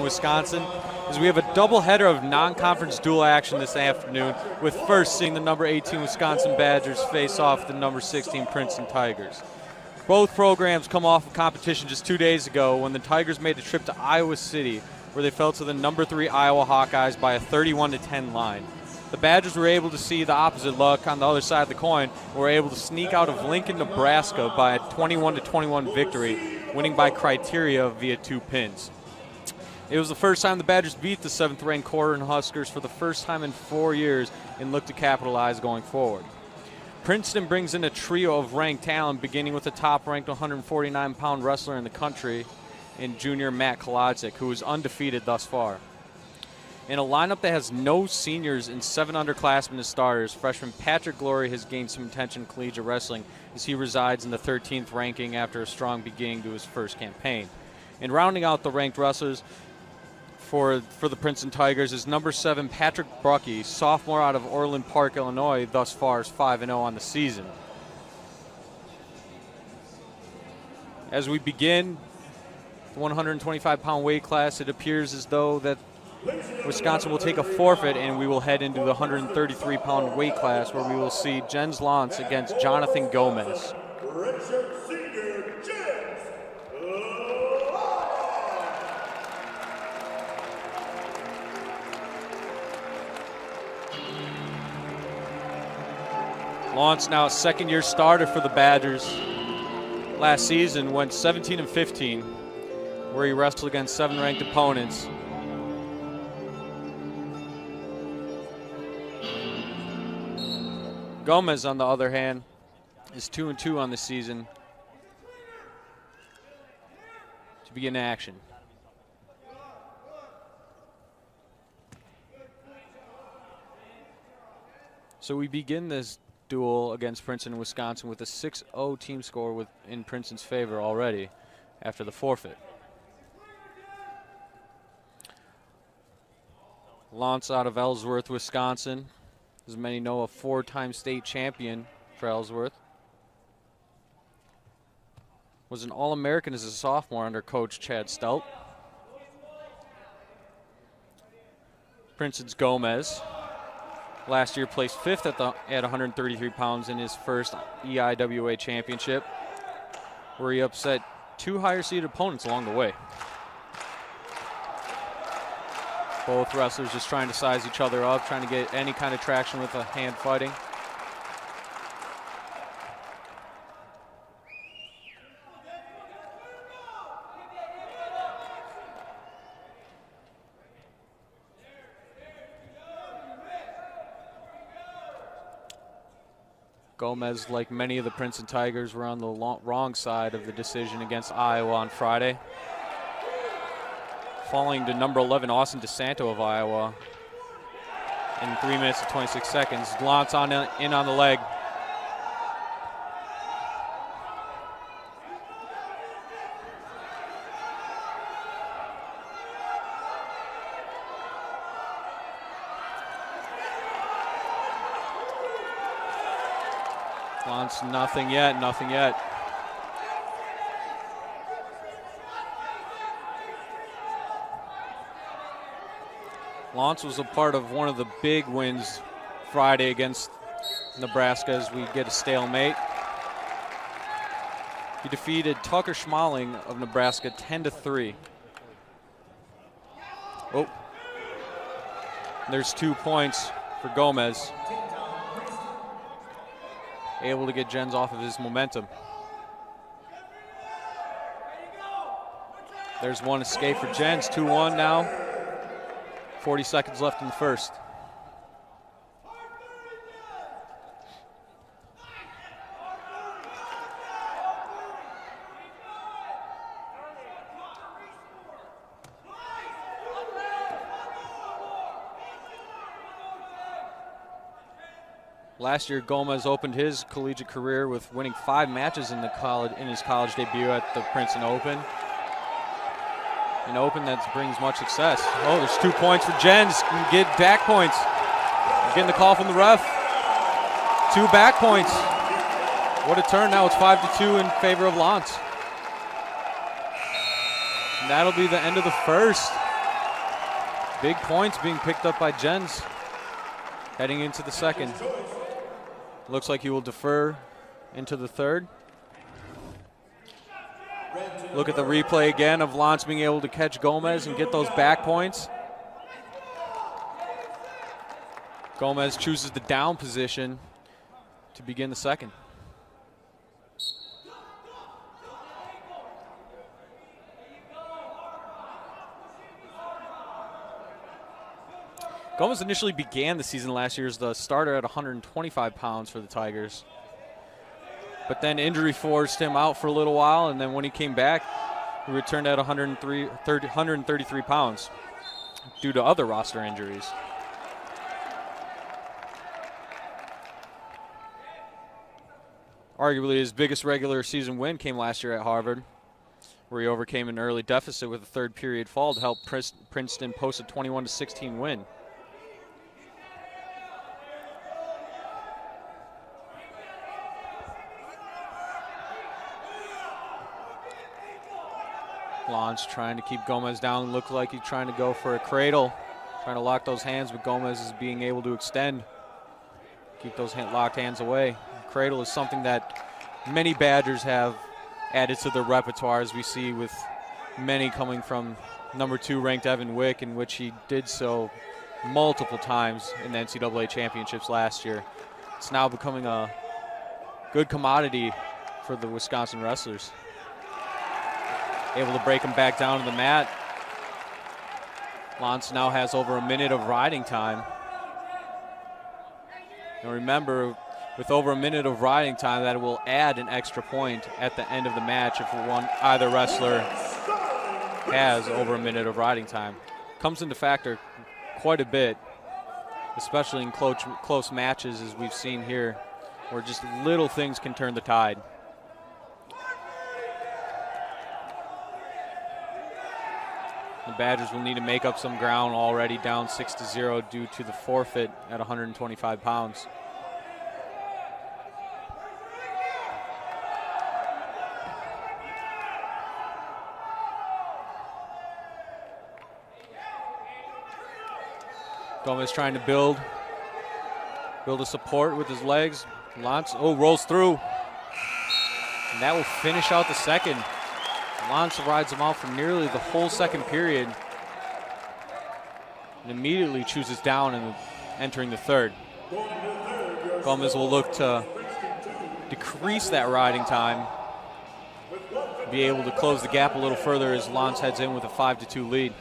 Wisconsin, is we have a doubleheader of non-conference dual action this afternoon, with first seeing the number 18 Wisconsin Badgers face off the number 16 Princeton Tigers. Both programs come off of competition just 2 days ago when the Tigers made the trip to Iowa City, where they fell to the number 3 Iowa Hawkeyes by a 31-10 line. The Badgers were able to see the opposite luck on the other side of the coin and were able to sneak out of Lincoln, Nebraska by a 21-21 victory, winning by criteria via 2 pins. It was the first time the Badgers beat the 7th-ranked Cornhuskers for the first time in 4 years and look to capitalize going forward. Princeton brings in a trio of ranked talent, beginning with the top-ranked 149-pound wrestler in the country in junior Matt Kolodzik, who is undefeated thus far. In a lineup that has no seniors and 7 underclassmen as starters, freshman Patrick Glory has gained some attention in collegiate wrestling as he resides in the 13th ranking after a strong beginning to his first campaign. And rounding out the ranked wrestlers for the Princeton Tigers is number 7 Patrick Bruckey, sophomore out of Orland Park, Illinois, thus far is 5-0 on the season. As we begin the 125-pound weight class, it appears as though that Wisconsin will take a forfeit, and we will head into the 133-pound weight class, where we will see Jens Lantz against Jonathan Gomez. Lantz, now a second-year starter for the Badgers. Last season went 17-15, where he wrestled against 7 ranked opponents. Gomez, on the other hand, is 2-2 on the season to begin action. So we begin this duel against Princeton and Wisconsin with a 6-0 team score in Princeton's favor already after the forfeit. Lantz out of Ellsworth, Wisconsin. As many know, a 4-time state champion for Ellsworth. Was an All-American as a sophomore under Coach Chad Stout. Princeton's Gomez. Last year placed 5th at 133 pounds in his first EIWA championship, where he upset 2 higher-seeded opponents along the way. Both wrestlers just trying to size each other up, trying to get any kind of traction with the hand fighting. Gomez, like many of the Princeton Tigers, were on the wrong side of the decision against Iowa on Friday, falling to number 11 Austin DeSanto of Iowa in 3 minutes and 26 seconds. Lantz in on the leg. Lantz, nothing yet, nothing yet. Lantz was a part of one of the big wins Friday against Nebraska as we get a stalemate. He defeated Tucker Schmaling of Nebraska 10-3. Oh, there's 2 points for Gomez. Able to get Jens off of his momentum. There's one escape for Jens, 2-1 now. 40 seconds left in the first. Last year, Gomez opened his collegiate career with winning 5 matches in his college debut at the Princeton Open. An Open that brings much success. Oh, there's 2 points for Jens. Can get back points. Getting the call from the ref. 2 back points. What a turn. Now it's 5-2 in favor of Lantz. And that'll be the end of the first. Big points being picked up by Jens heading into the second. Looks like he will defer into the third. Look at the replay again of Lance being able to catch Gomez and get those back points. Gomez chooses the down position to begin the second. Gomez initially began the season last year as the starter at 125 pounds for the Tigers. But then injury forced him out for a little while, and then when he came back, he returned at 133 pounds due to other roster injuries. Arguably his biggest regular season win came last year at Harvard, where he overcame an early deficit with a third period fall to help Princeton post a 21-16 win. Lance trying to keep Gomez down. Looked like he's trying to go for a cradle, trying to lock those hands, but Gomez is being able to extend, keep those locked hands away. Cradle is something that many Badgers have added to their repertoire, as we see with many coming from #2 ranked Evan Wick, in which he did so multiple times in the NCAA championships last year. It's now becoming a good commodity for the Wisconsin wrestlers. Able to break him back down to the mat. Lance now has over a minute of riding time. And remember, with over a minute of riding time, that will add an extra point at the end of the match if either wrestler has over a minute of riding time. Comes into factor quite a bit, especially in close matches, as we've seen here, where just little things can turn the tide. The Badgers will need to make up some ground, already down 6-0 due to the forfeit at 125 pounds. Gomez trying to build a support with his legs. Lance, rolls through. And that will finish out the second. Lance rides him out for nearly the whole second period and immediately chooses down and entering the third. Gomez will look to decrease that riding time, be able to close the gap a little further as Lance heads in with a 5-2 lead.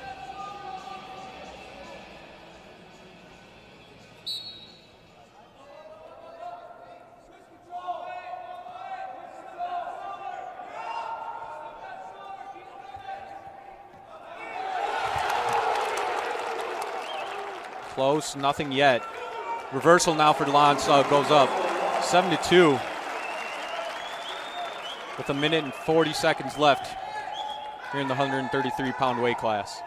Close, nothing yet. Reversal now for Lance, goes up 7-2 with a minute and 40 seconds left here in the 133-pound weight class.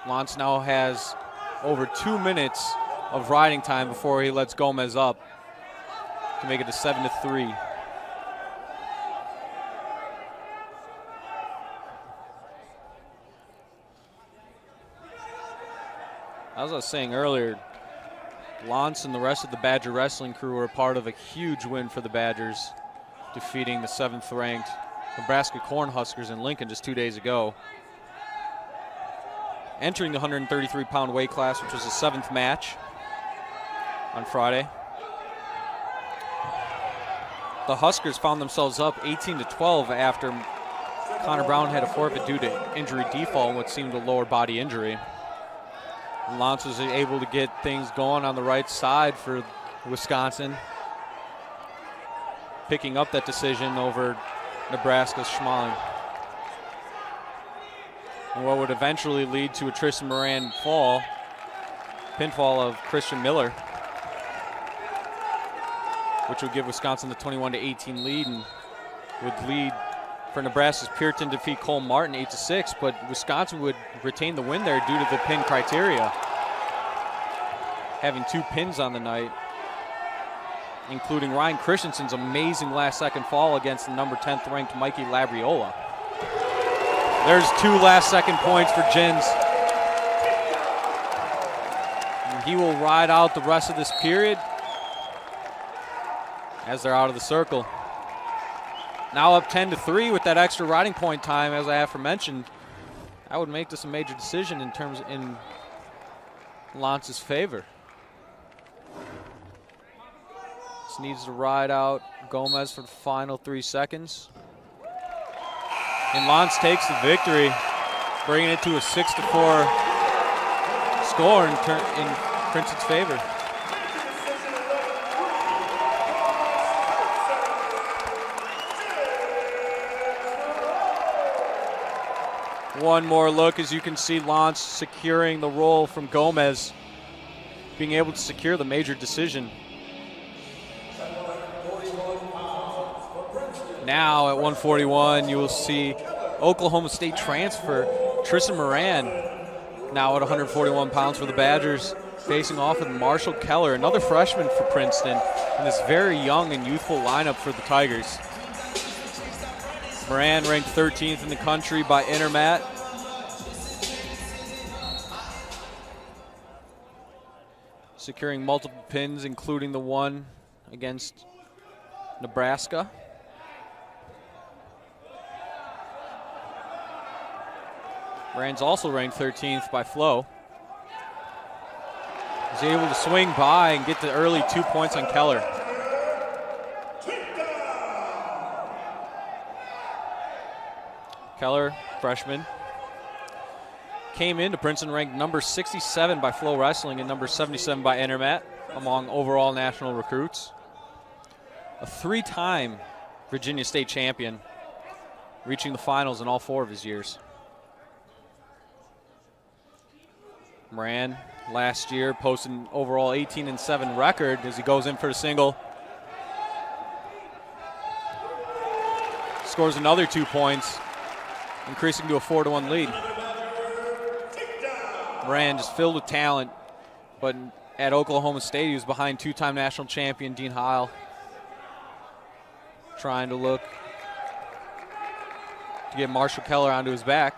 Lance now has over 2 minutes of riding time before he lets Gomez up to make it a 7-3. As I was saying earlier, Lance and the rest of the Badger wrestling crew were a part of a huge win for the Badgers, defeating the 7th-ranked Nebraska Cornhuskers in Lincoln just 2 days ago. Entering the 133-pound weight class, which was the 7th match on Friday. The Huskers found themselves up 18-12 after Connor Brown had a forfeit due to injury default and what seemed a lower body injury. Lance was able to get things going on the right side for Wisconsin, picking up that decision over Nebraska's Schmaling. And what would eventually lead to a Tristan Moran pinfall of Christian Miller, which would give Wisconsin the 21-18 lead and would lead for Nebraska's Puritan to defeat Cole Martin 8-6, but Wisconsin would retain the win there due to the pin criteria, having 2 pins on the night, including Ryan Christensen's amazing last-second fall against the number 10th ranked Mikey Labriola. There's 2 last-second points for Jins. And he will ride out the rest of this period as they're out of the circle. Now up 10-3 with that extra riding point time, as I aforementioned. That would make this a major decision in Lance's favor. Just needs to ride out Gomez for the final 3 seconds. And Lance takes the victory, bringing it to a 6-4 score in Princeton's favor. One more look, as you can see Lance securing the roll from Gomez, being able to secure the major decision. Now at 141, you will see Oklahoma State transfer Tristan Moran, now at 141 pounds for the Badgers, facing off with Marshall Keller, another freshman for Princeton, in this very young and youthful lineup for the Tigers. Moran ranked 13th in the country by Intermat. Securing multiple pins, including the one against Nebraska. Moran's also ranked 13th by Flo. He's able to swing by and get the early 2 points on Keller. Keller, freshman, came into Princeton ranked number 67 by Flo Wrestling and number 77 by Intermat among overall national recruits. A 3-time Virginia State champion, reaching the finals in all 4 of his years. Moran last year posted an overall 18-7 record as he goes in for the single. Scores another 2 points, increasing to a 4-1 lead. Moran just filled with talent, but at Oklahoma State he was behind 2-time national champion Dean Heil. Trying to look to get Marshall Keller onto his back.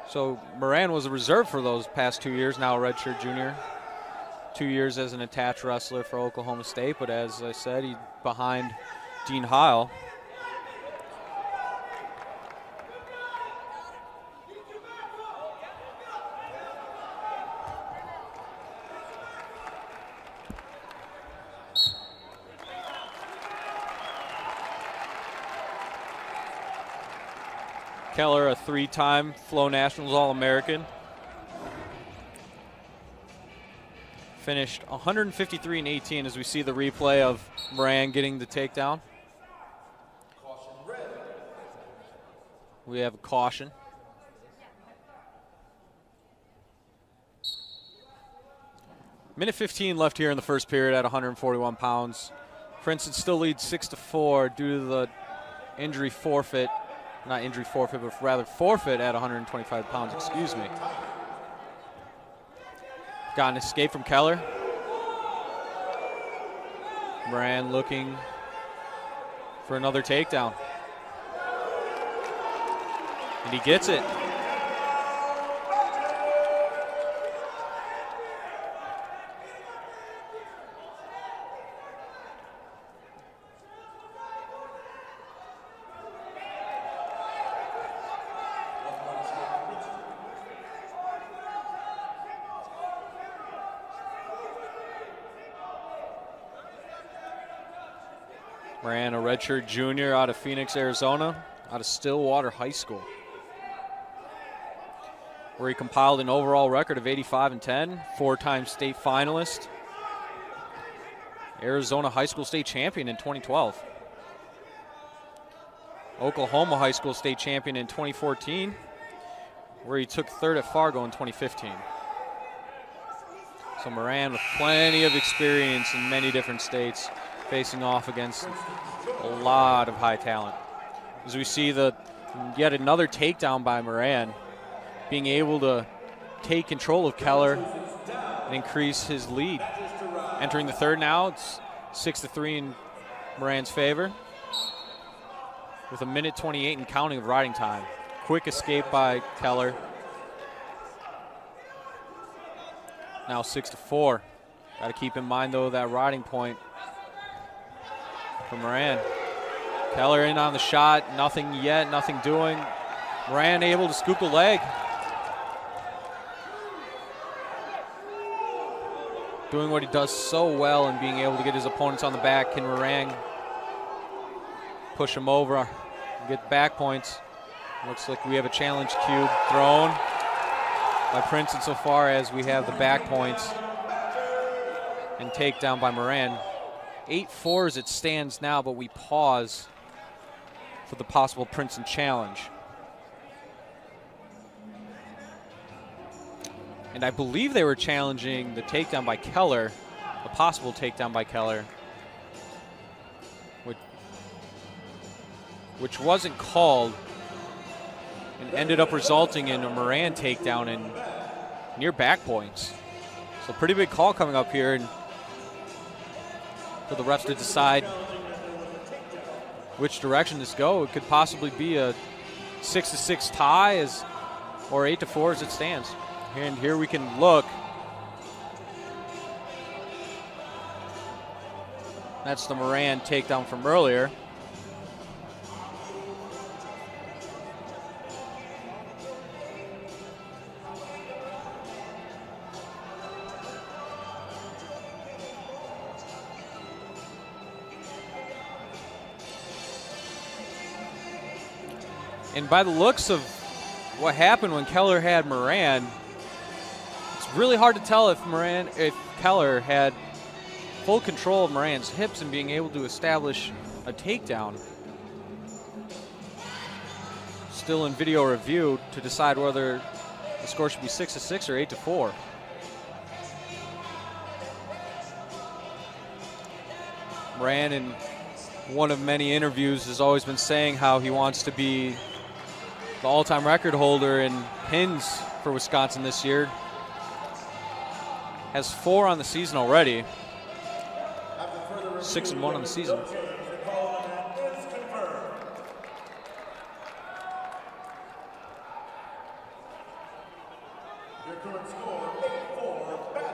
So Moran was a reserve for those past 2 years, now a redshirt junior. 2 years as an attached wrestler for Oklahoma State, but as I said, he's behind Dean Heil. Keller, a 3-time Flo Nationals All-American. Finished 153-18 as we see the replay of Moran getting the takedown. We have a caution. Minute 15 left here in the first period at 141 pounds. Princeton still leads 6-4 due to the injury forfeit. Not injury forfeit, but rather forfeit at 125 pounds, excuse me. Got an escape from Keller. Moran looking for another takedown. And he gets it. Moran, a redshirt junior out of Phoenix, Arizona, out of Stillwater High School, where he compiled an overall record of 85-10, 4-time state finalist, Arizona High School state champion in 2012, Oklahoma High School state champion in 2014, where he took third at Fargo in 2015. So Moran with plenty of experience in many different states, facing off against a lot of high talent. As we see yet another takedown by Moran, being able to take control of Keller and increase his lead. Entering the third now, it's 6-3 in Moran's favor with 1:28 and counting of riding time. Quick escape by Keller. Now 6-4. Got to keep in mind, though, that riding point for Moran. Keller in on the shot. Nothing yet, nothing doing. Moran able to scoop the leg. Doing what he does so well and being able to get his opponents on the back. Can Moran push him over and get back points? Looks like we have a challenge cube thrown by Princeton so far, as we have the back points and takedown by Moran. 8-4 as it stands now, but we pause for the possible Princeton challenge. And I believe they were challenging the takedown by Keller, a possible takedown by Keller, which wasn't called and ended up resulting in a Moran takedown and near back points. So pretty big call coming up here, and for the refs to decide which direction this go. It could possibly be a 6-6 tie or 8-4 as it stands. And here we can look. That's the Moran takedown from earlier. And by the looks of what happened when Keller had Moran, it's really hard to tell if Keller had full control of Moran's hips and being able to establish a takedown. Still in video review to decide whether the score should be 6-6 or 8-4. Moran, in one of many interviews, has always been saying how he wants to be the all-time record holder in pins for Wisconsin this year. Has 4 on the season already. 6-1 on the season.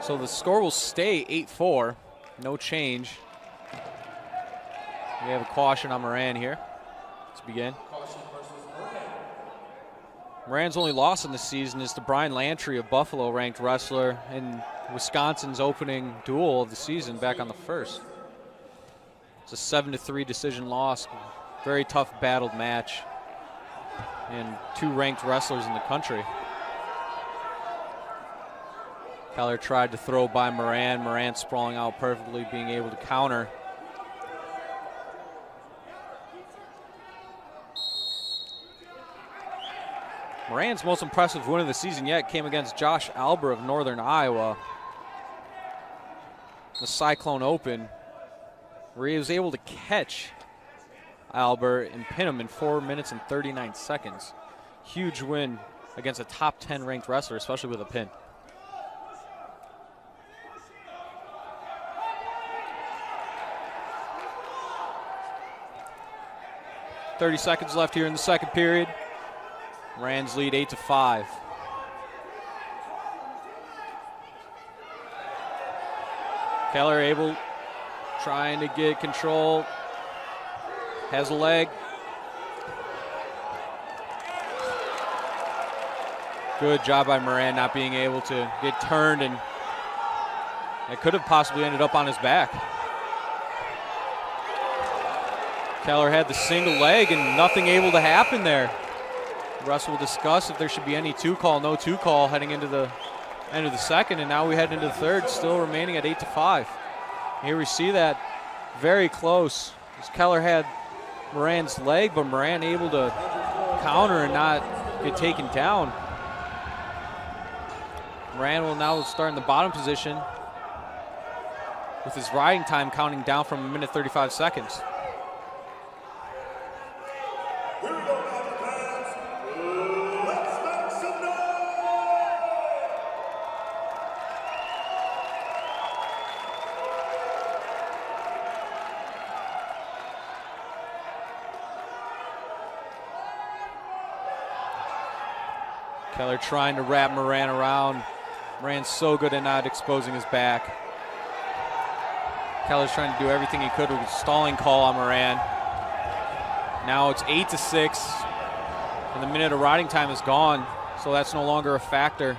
So the score will stay 8-4, no change. We have a caution on Moran here to begin. Moran's only loss in the season is to Brian Lantry, a Buffalo-ranked wrestler, in Wisconsin's opening duel of the season back on the 1st. It's a 7-3 decision loss. Very tough battled match. And 2 ranked wrestlers in the country. Keller tried to throw by Moran. Moran sprawling out perfectly, being able to counter. Moran's most impressive win of the season yet came against Josh Alber of Northern Iowa. The Cyclone Open, where he was able to catch Alber and pin him in 4 minutes and 39 seconds. Huge win against a top 10 ranked wrestler, especially with a pin. .30 seconds left here in the second period. Moran's lead 8-5. Keller able, trying to get control. Has a leg. Good job by Moran not being able to get turned, and it could have possibly ended up on his back. Keller had the single leg and nothing able to happen there. The rest will discuss if there should be any 2-call, no 2-call heading into the end of the second, and now we head into the third, still remaining at 8-5. Here we see that very close, as Keller had Moran's leg, but Moran able to counter and not get taken down. Moran will now start in the bottom position with his riding time counting down from 1 minute 35 seconds. Keller trying to wrap Moran around. Moran's so good at not exposing his back. Keller's trying to do everything he could with a stalling call on Moran. Now it's 8-6, and the minute of riding time is gone, so that's no longer a factor.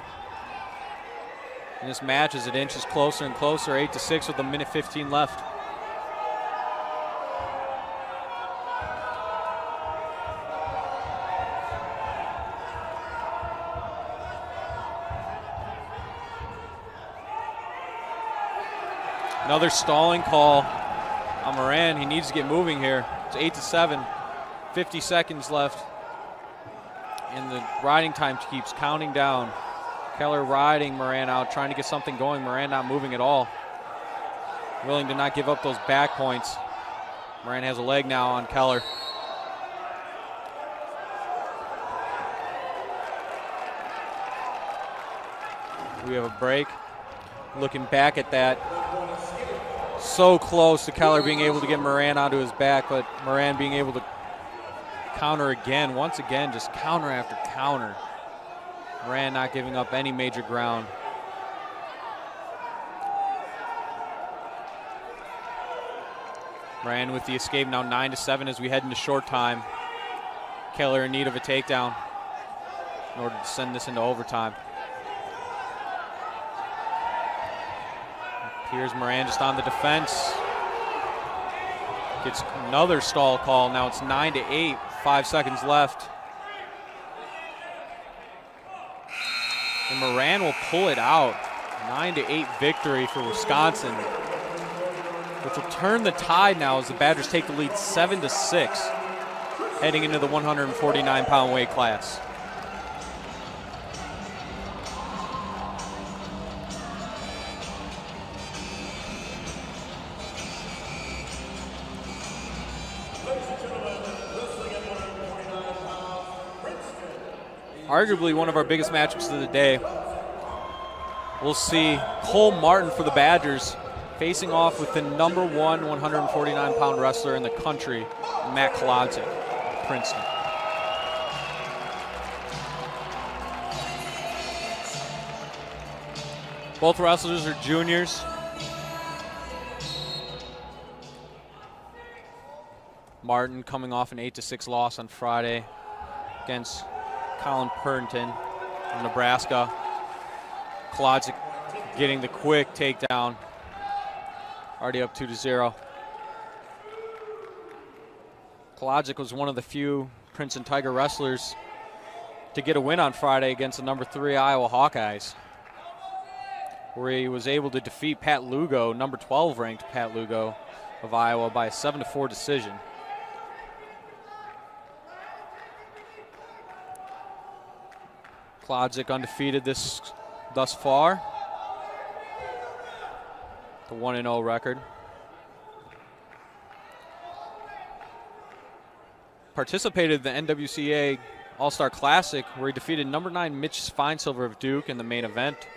And this match as it inches closer and closer, 8-6 with a minute 15 left. Another stalling call on Moran. He needs to get moving here. It's 8-7, 50 seconds left. And the riding time keeps counting down. Keller riding Moran out, trying to get something going. Moran not moving at all. Willing to not give up those back points. Moran has a leg now on Keller. We have a break. Looking back at that. So close to Keller being able to get Moran onto his back, but Moran being able to counter again, once again, just counter after counter. Moran not giving up any major ground. Moran with the escape now 9-7 as we head into short time. Keller in need of a takedown in order to send this into overtime. Here's Moran just on the defense. Gets another stall call. Now it's 9-8, 5 seconds left. And Moran will pull it out. 9-8 victory for Wisconsin, which will turn the tide now as the Badgers take the lead 7-6, heading into the 149-pound weight class. Arguably one of our biggest matchups of the day. We'll see Cole Martin for the Badgers facing off with the #1 149-pound wrestler in the country, Matt Kolodzik, Princeton. Both wrestlers are juniors. Martin coming off an 8-6 loss on Friday against Colin Princeton from Nebraska. Kolodzik getting the quick takedown. Already up 2-0. Kolodzik was one of the few Princeton Tiger wrestlers to get a win on Friday against the #3 Iowa Hawkeyes, where he was able to defeat Pat Lugo, #12 ranked Pat Lugo of Iowa, by a 7-4 decision. Kolodzik undefeated thus far. The 1-0 record. Participated in the NWCA All-Star Classic, where he defeated #9 Mitch Feinsilver of Duke in the main event.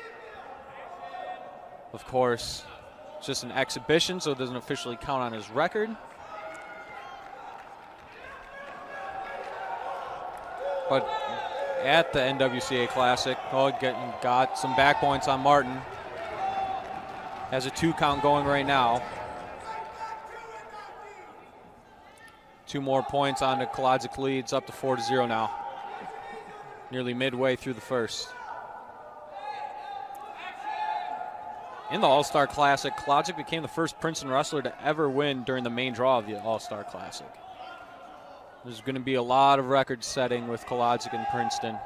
Of course, it's just an exhibition, so it doesn't officially count on his record. But at the NWCA Classic, got some back points on Martin. Has a 2 count going right now. 2 more points on the Kolodzik leads, up to 4-0 now. Nearly midway through the first. In the All-Star Classic, Kolodzik became the first Princeton wrestler to ever win during the main draw of the All-Star Classic. There's going to be a lot of record setting with Kolodzik in Princeton.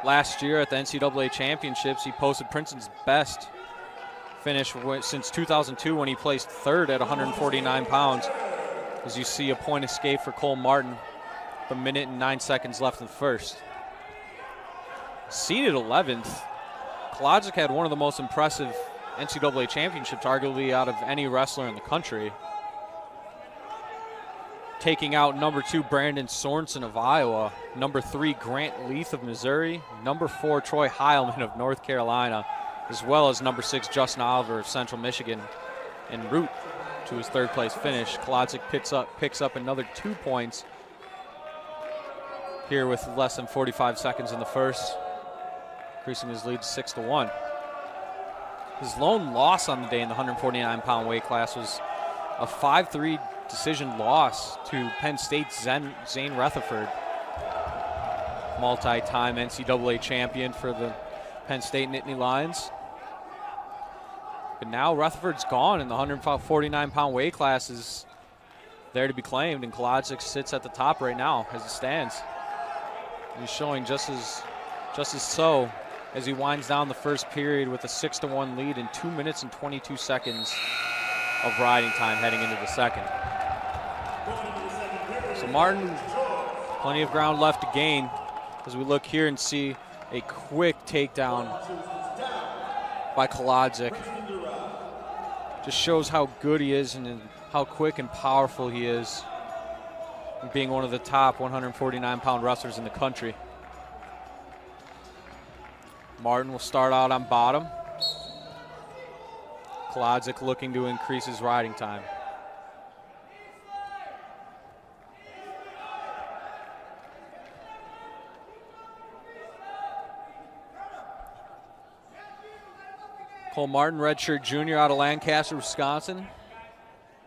Last year at the NCAA Championships, he posted Princeton's best finish since 2002 when he placed 3rd at 149 pounds. As you see a point escape for Cole Martin, with 1 minute and 9 seconds left in the first. Seeded 11th, Kolodzik had one of the most impressive NCAA championships, arguably out of any wrestler in the country, taking out #2 Brandon Sorensen of Iowa, #3 Grant Leith of Missouri, #4 Troy Heilman of North Carolina, as well as #6 Justin Oliver of Central Michigan, en route to his 3rd place finish. Kolodzik picks up another 2 points here with less than 45 seconds in the first, increasing his lead to 6-1. His lone loss on the day in the 149-pound weight class was a 5-3 decision loss to Penn State's Zane Rutherford, multi-time NCAA champion for the Penn State Nittany Lions. But now Rutherford's gone, and the 149-pound weight class is there to be claimed, and Kolodzik sits at the top right now as it stands. He's showing just as so as he winds down the first period with a 6-1 lead in 2 minutes and 22 seconds of riding time heading into the second. So Martin, plenty of ground left to gain as we look here and see a quick takedown by Kolodzik. Just shows how good he is and how quick and powerful he is, being one of the top 149-pound wrestlers in the country. Martin will start out on bottom. Kolodzik looking to increase his riding time. Cole Martin, redshirt junior out of Lancaster, Wisconsin.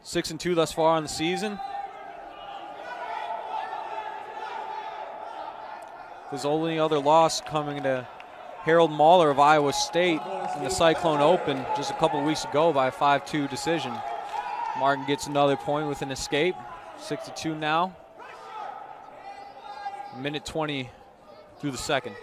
6-2 thus far on the season. His only other loss coming to Harold Mahler of Iowa State in the Cyclone Open just a couple weeks ago by a 5-2 decision. Martin gets another point with an escape. 6-2 now. Minute 20 through the second.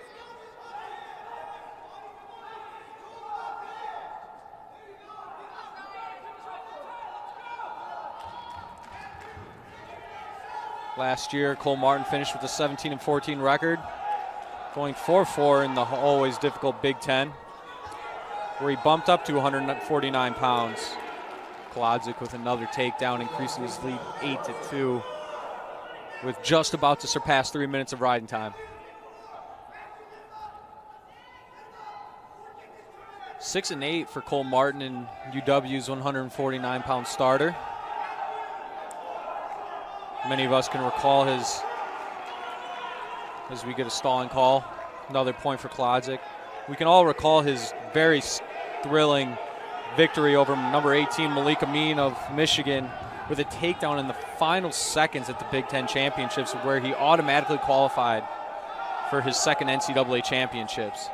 Last year, Cole Martin finished with a 17-14 record, going 4-4 in the always difficult Big Ten, where he bumped up to 149 pounds. Kolodzik with another takedown, increasing his lead 8-2, with just about to surpass 3 minutes of riding time. 6-8 for Cole Martin in UW's 149-pound starter. Many of us can recall his, as we get a stalling call, another point for Kolodzik. We can all recall his very thrilling victory over number 18 Malik Amin of Michigan with a takedown in the final seconds at the Big Ten Championships, where he automatically qualified for his second NCAA championships.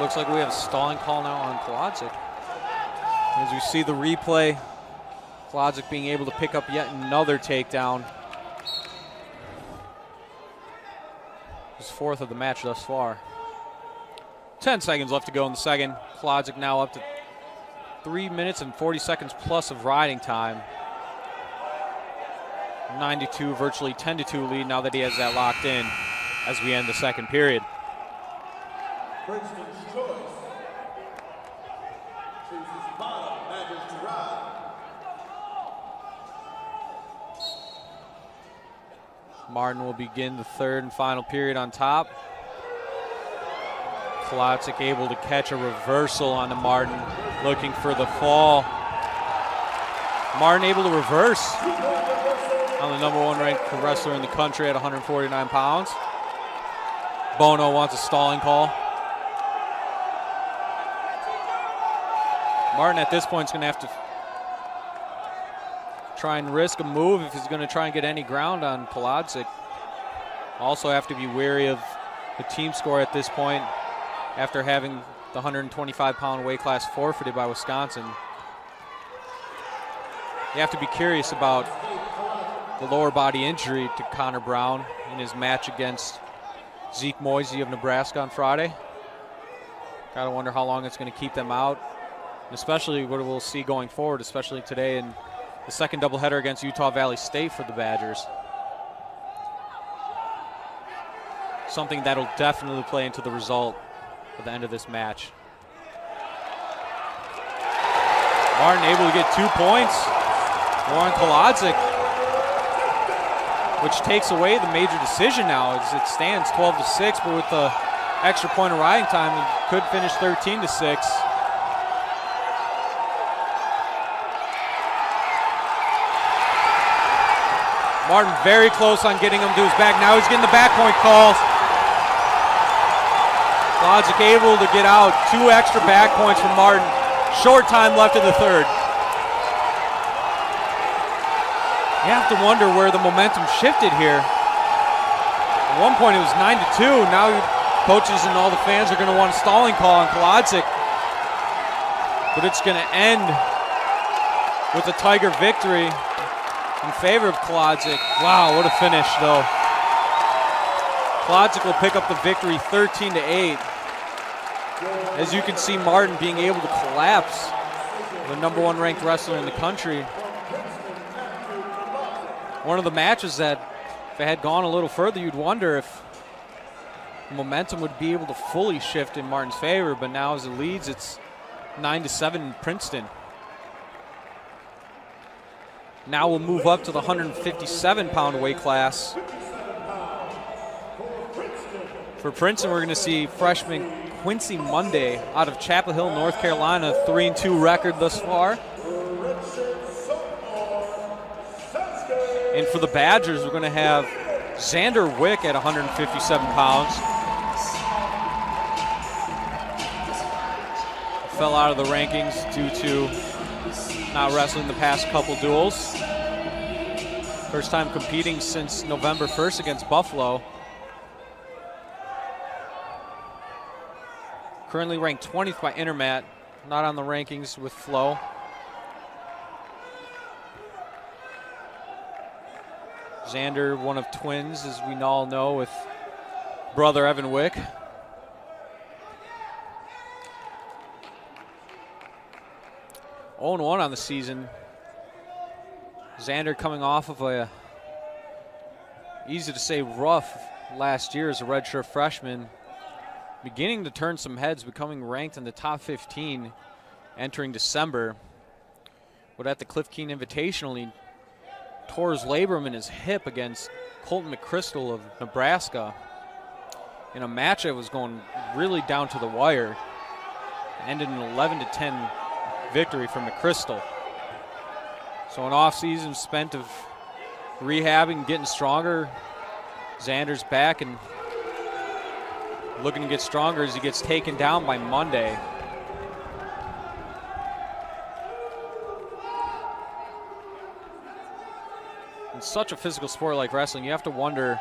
Looks like we have a stalling call now on Kolodzik. As we see the replay, Kolodzik being able to pick up yet another takedown. His fourth of the match thus far. 10 seconds left to go in the second. Kolodzik now up to 3 minutes and 40 seconds plus of riding time. 92, virtually 10-2 lead now that he has that locked in as we end the second period. Princeton's choice. Chooses bottom, Badgers to ride. Martin will begin the third and final period on top. Kolodzik able to catch a reversal onto Martin, looking for the fall. Martin able to reverse on the number one ranked wrestler in the country at 149 pounds. Bono wants a stalling call. Martin at this point is going to have to try and risk a move if he's going to try and get any ground on Kolodzik. Also have to be wary of the team score at this point after having the 125-pound weight class forfeited by Wisconsin. You have to be curious about the lower body injury to Connor Brown in his match against Zeke Moisey of Nebraska on Friday. Gotta wonder how long it's going to keep them out. Especially what we'll see going forward, especially today in the second doubleheader against Utah Valley State for the Badgers. Something that'll definitely play into the result at the end of this match. Martin able to get 2 points. Warren Kolodzik, which takes away the major decision now as it stands 12-6, but with the extra point of riding time, he could finish 13-6. Martin very close on getting him to his back. Now he's getting the back point call. Logic able to get out. 2 extra back points from Martin. Short time left in the third. You have to wonder where the momentum shifted here. At one point it was 9-2. Now coaches and all the fans are going to want a stalling call on Kolodzik. But it's going to end with a Tiger victory in favor of Kolodzik. Wow, what a finish though. Kolodzik will pick up the victory 13-8. As you can see, Martin being able to collapse the #1 ranked wrestler in the country. One of the matches that, if it had gone a little further, you'd wonder if the momentum would be able to fully shift in Martin's favor, but now as it leads, it's 9-7 in Princeton. Now we'll move up to the 157-pound weight class. For Princeton, we're going to see freshman Quincy Monday out of Chapel Hill, North Carolina, 3-2 record thus far. And for the Badgers, we're going to have Xander Wick at 157 pounds. Fell out of the rankings due to not wrestling the past couple duels. First time competing since November 1st against Buffalo. Currently ranked 20th by Intermat, not on the rankings with Flo. Xander, one of twins, as we all know, with brother Evan Wick. Oh, 0-1 on the season. Xander coming off of a, easy to say, rough last year as a redshirt freshman. Beginning to turn some heads, becoming ranked in the top 15 entering December. But at the Cliff Keen Invitational, he tore his labrum in his hip against Colton McChrystal of Nebraska in a match that was going really down to the wire. Ended in an 11-10 victory for McChrystal. So an off-season spent of rehabbing, getting stronger. Xander's back and looking to get stronger as he gets taken down by Monday. In such a physical sport like wrestling, you have to wonder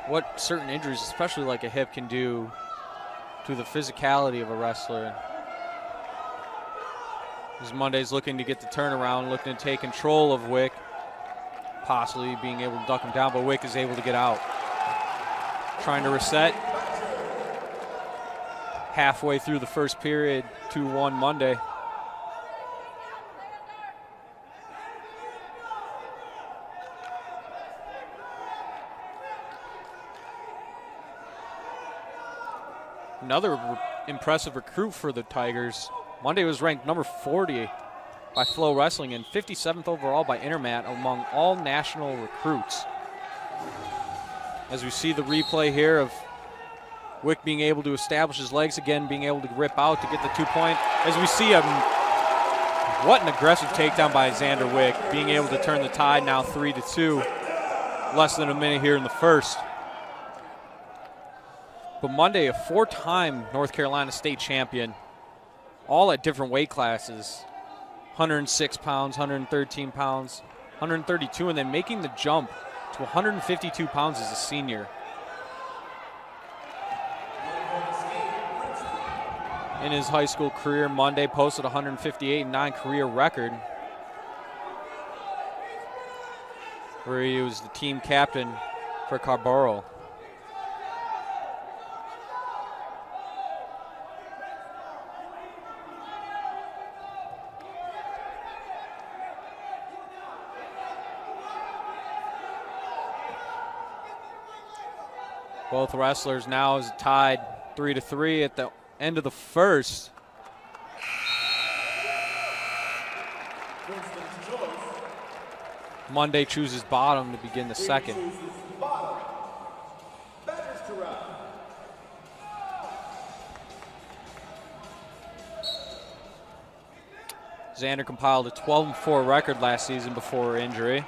what certain injuries, especially like a hip, can do to the physicality of a wrestler. As Monday's looking to get the turnaround, looking to take control of Wick, possibly being able to duck him down, but Wick is able to get out. Trying to reset. Halfway through the first period, 2-1 Monday. Another impressive recruit for the Tigers. Monday was ranked number 40 by Flow Wrestling and 57th overall by Intermat among all national recruits. As we see the replay here of Wick being able to establish his legs again, being able to rip out to get the 2-point. As we see what an aggressive takedown by Xander Wick, being able to turn the tide now 3-2. Less than a minute here in the first. But Monday, a 4-time North Carolina state champion, all at different weight classes. 106 pounds, 113 pounds, 132, and then making the jump to 152 pounds as a senior. In his high school career, Monday posted 158-9 career record, where he was the team captain for Carborough. Both wrestlers now is tied 3-3 at the end of the first. Monday chooses bottom to begin the second. Xander compiled a 12-4 record last season before injury.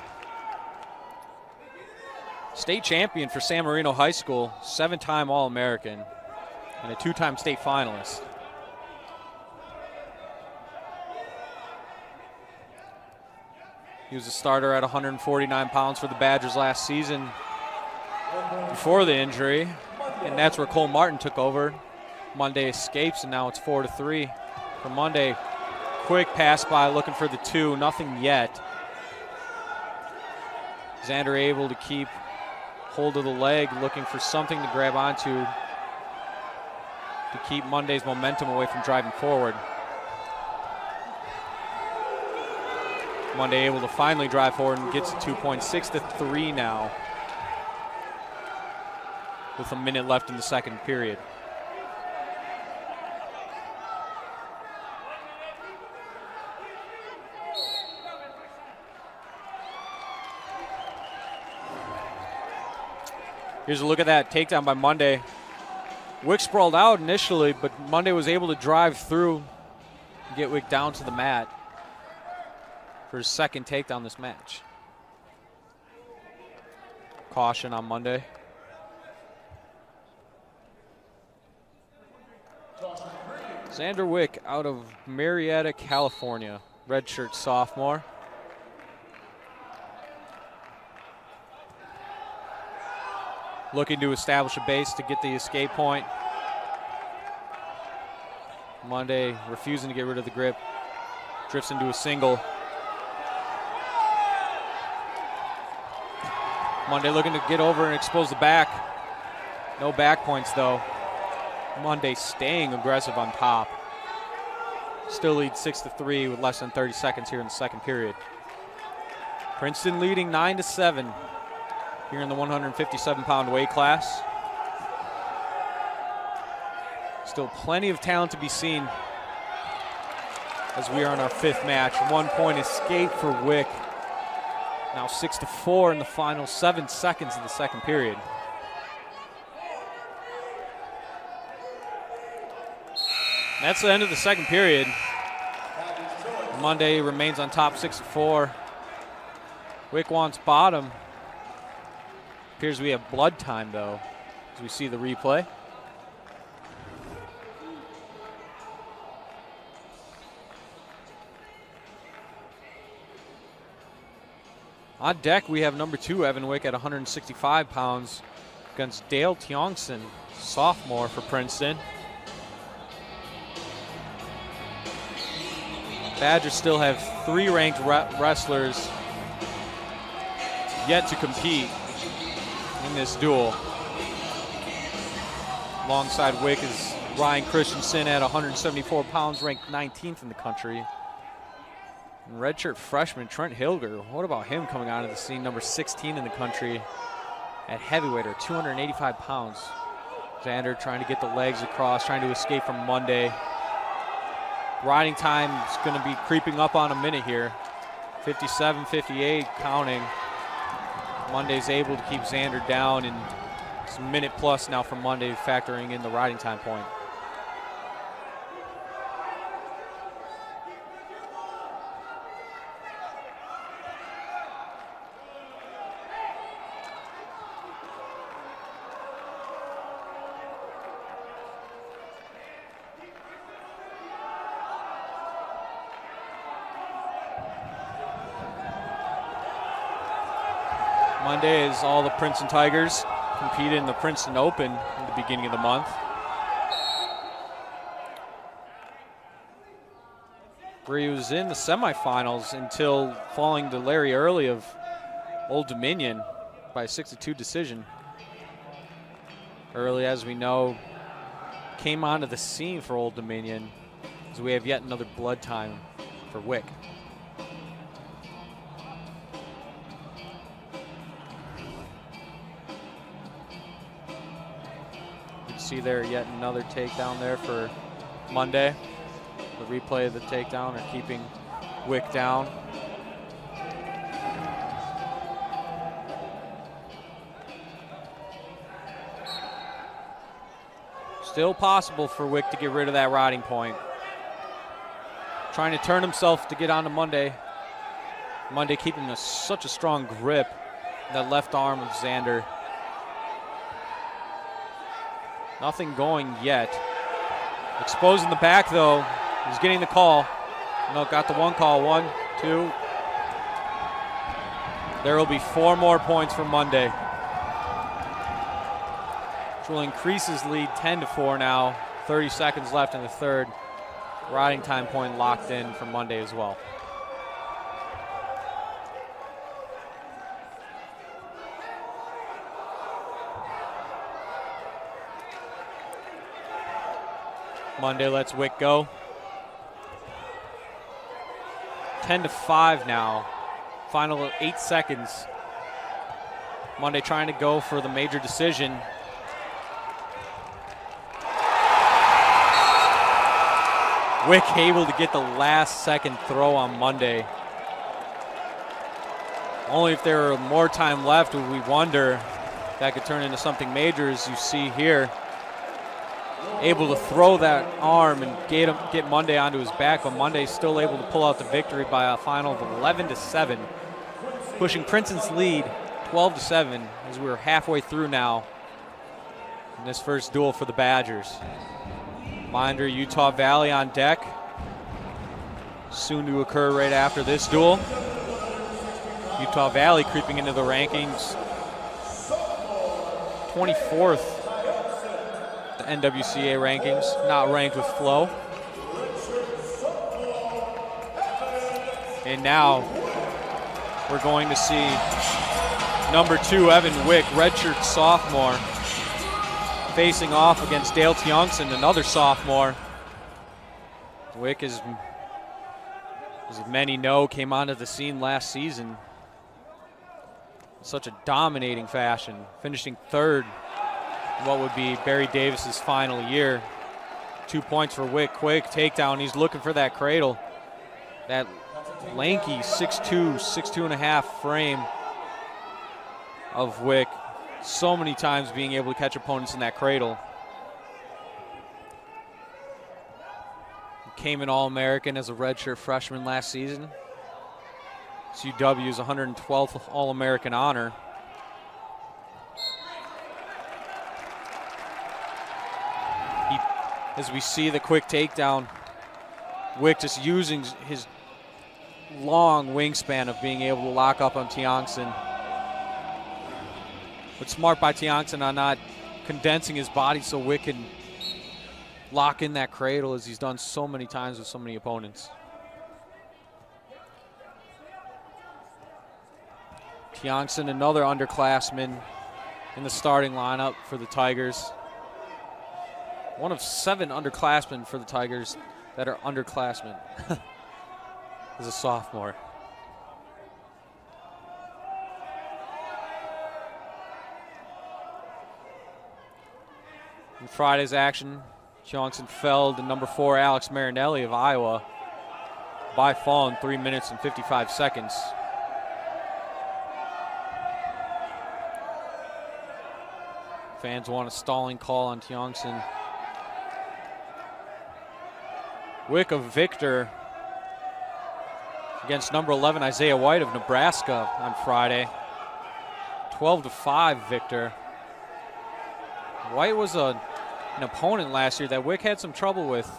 State champion for San Marino High School, 7-time All-American, and a 2-time state finalist. He was a starter at 149 pounds for the Badgers last season before the injury, and that's where Cole Martin took over. Monday escapes, and now it's 4-3 for Monday. Quick pass by, looking for the 2, nothing yet. Xander able to keep hold of the leg, looking for something to grab onto to keep Monday's momentum away from driving forward. Monday able to finally drive forward and gets a 2 point, 6-3 now, with a minute left in the second period. Here's a look at that takedown by Monday. Wick sprawled out initially, but Monday was able to drive through and get Wick down to the mat for his second takedown this match. Caution on Monday. Xander Wick out of Marietta, California, redshirt sophomore. Looking to establish a base to get the escape point. Monday refusing to get rid of the grip. Drifts into a single. Monday looking to get over and expose the back. No back points though. Monday staying aggressive on top. Still leads 6-3 with less than 30 seconds here in the second period. Princeton leading 9-7 here in the 157-pound weight class. Still plenty of talent to be seen as we are in our fifth match. 1 point escape for Wick. Now 6-4 in the final 7 seconds of the second period. That's the end of the second period. Monday remains on top 6-4. Wick wants bottom. Appears we have blood time though, as we see the replay. On deck, we have number 2, Evan Wick, at 165 pounds against Dale Tiongson, sophomore for Princeton. Badgers still have 3 ranked wrestlers yet to compete in this duel. Alongside Wick is Ryan Christensen at 174 pounds, ranked 19th in the country. And redshirt freshman Trent Hilger, what about him coming onto the scene, number 16 in the country at heavyweight, or 285 pounds. Xander trying to get the legs across, trying to escape from Monday. Riding time is going to be creeping up on a minute here. 57-58 counting. Monday's able to keep Xander down, and it's a minute plus now for Monday, factoring in the riding time point. Monday is all the Princeton Tigers competed in the Princeton Open in the beginning of the month. Where he was in the semifinals until falling to Larry Early of Old Dominion by a 6-2 decision. Early, as we know, came onto the scene for Old Dominion, as we have yet another blood time for Wick. See there yet another takedown there for Monday. The replay of the takedown are keeping Wick down. Still possible for Wick to get rid of that riding point. Trying to turn himself to get onto Monday. Monday keeping such a strong grip. That left arm of Xander Nothing going yet. Exposing the back, though. He's getting the call. No, got the one call. 1, 2. There will be 4 more points for Monday, which will increase his lead 10-4 now. 30 seconds left in the third. Riding time point locked in for Monday as well. Monday lets Wick go. 10-5 now. Final 8 seconds. Monday trying to go for the major decision. Wick able to get the last second throw on Monday. Only if there were more time left would we wonder if that could turn into something major, as you see here. Able to throw that arm and get Monday onto his back, but Monday's still able to pull out the victory by a final of 11-7, pushing Princeton's lead 12-7 as we're halfway through now in this first duel for the Badgers. Reminder, Utah Valley on deck, soon to occur right after this duel. Utah Valley creeping into the rankings, 24th. NWCA rankings, not ranked with Flo. And now we're going to see number 2, Evan Wick, redshirt sophomore, facing off against Dale Tiongson, another sophomore. Wick, as many know, came onto the scene last season in such a dominating fashion, finishing 3rd what would be Barry Davis's final year. 2 points for Wick. Quick takedown. He's looking for that cradle. That lanky 6'2", 6'2.5" frame of Wick. So many times being able to catch opponents in that cradle. Came an All-American as a redshirt freshman last season. UW's 112th All-American honor. As we see the quick takedown, Wick just using his long wingspan of being able to lock up on Tiongson. But smart by Tiongson on not condensing his body so Wick can lock in that cradle, as he's done so many times with so many opponents. Tiongson, another underclassman in the starting lineup for the Tigers. One of 7 underclassmen for the Tigers that are underclassmen as a sophomore. In Friday's action, Johnson felled number 4 Alex Marinelli of Iowa by fall in 3 minutes and 55 seconds. Fans want a stalling call on Tiongson. Wick of Victor against number 11 Isaiah White of Nebraska on Friday. 12-5 Victor. White was an opponent last year that Wick had some trouble with.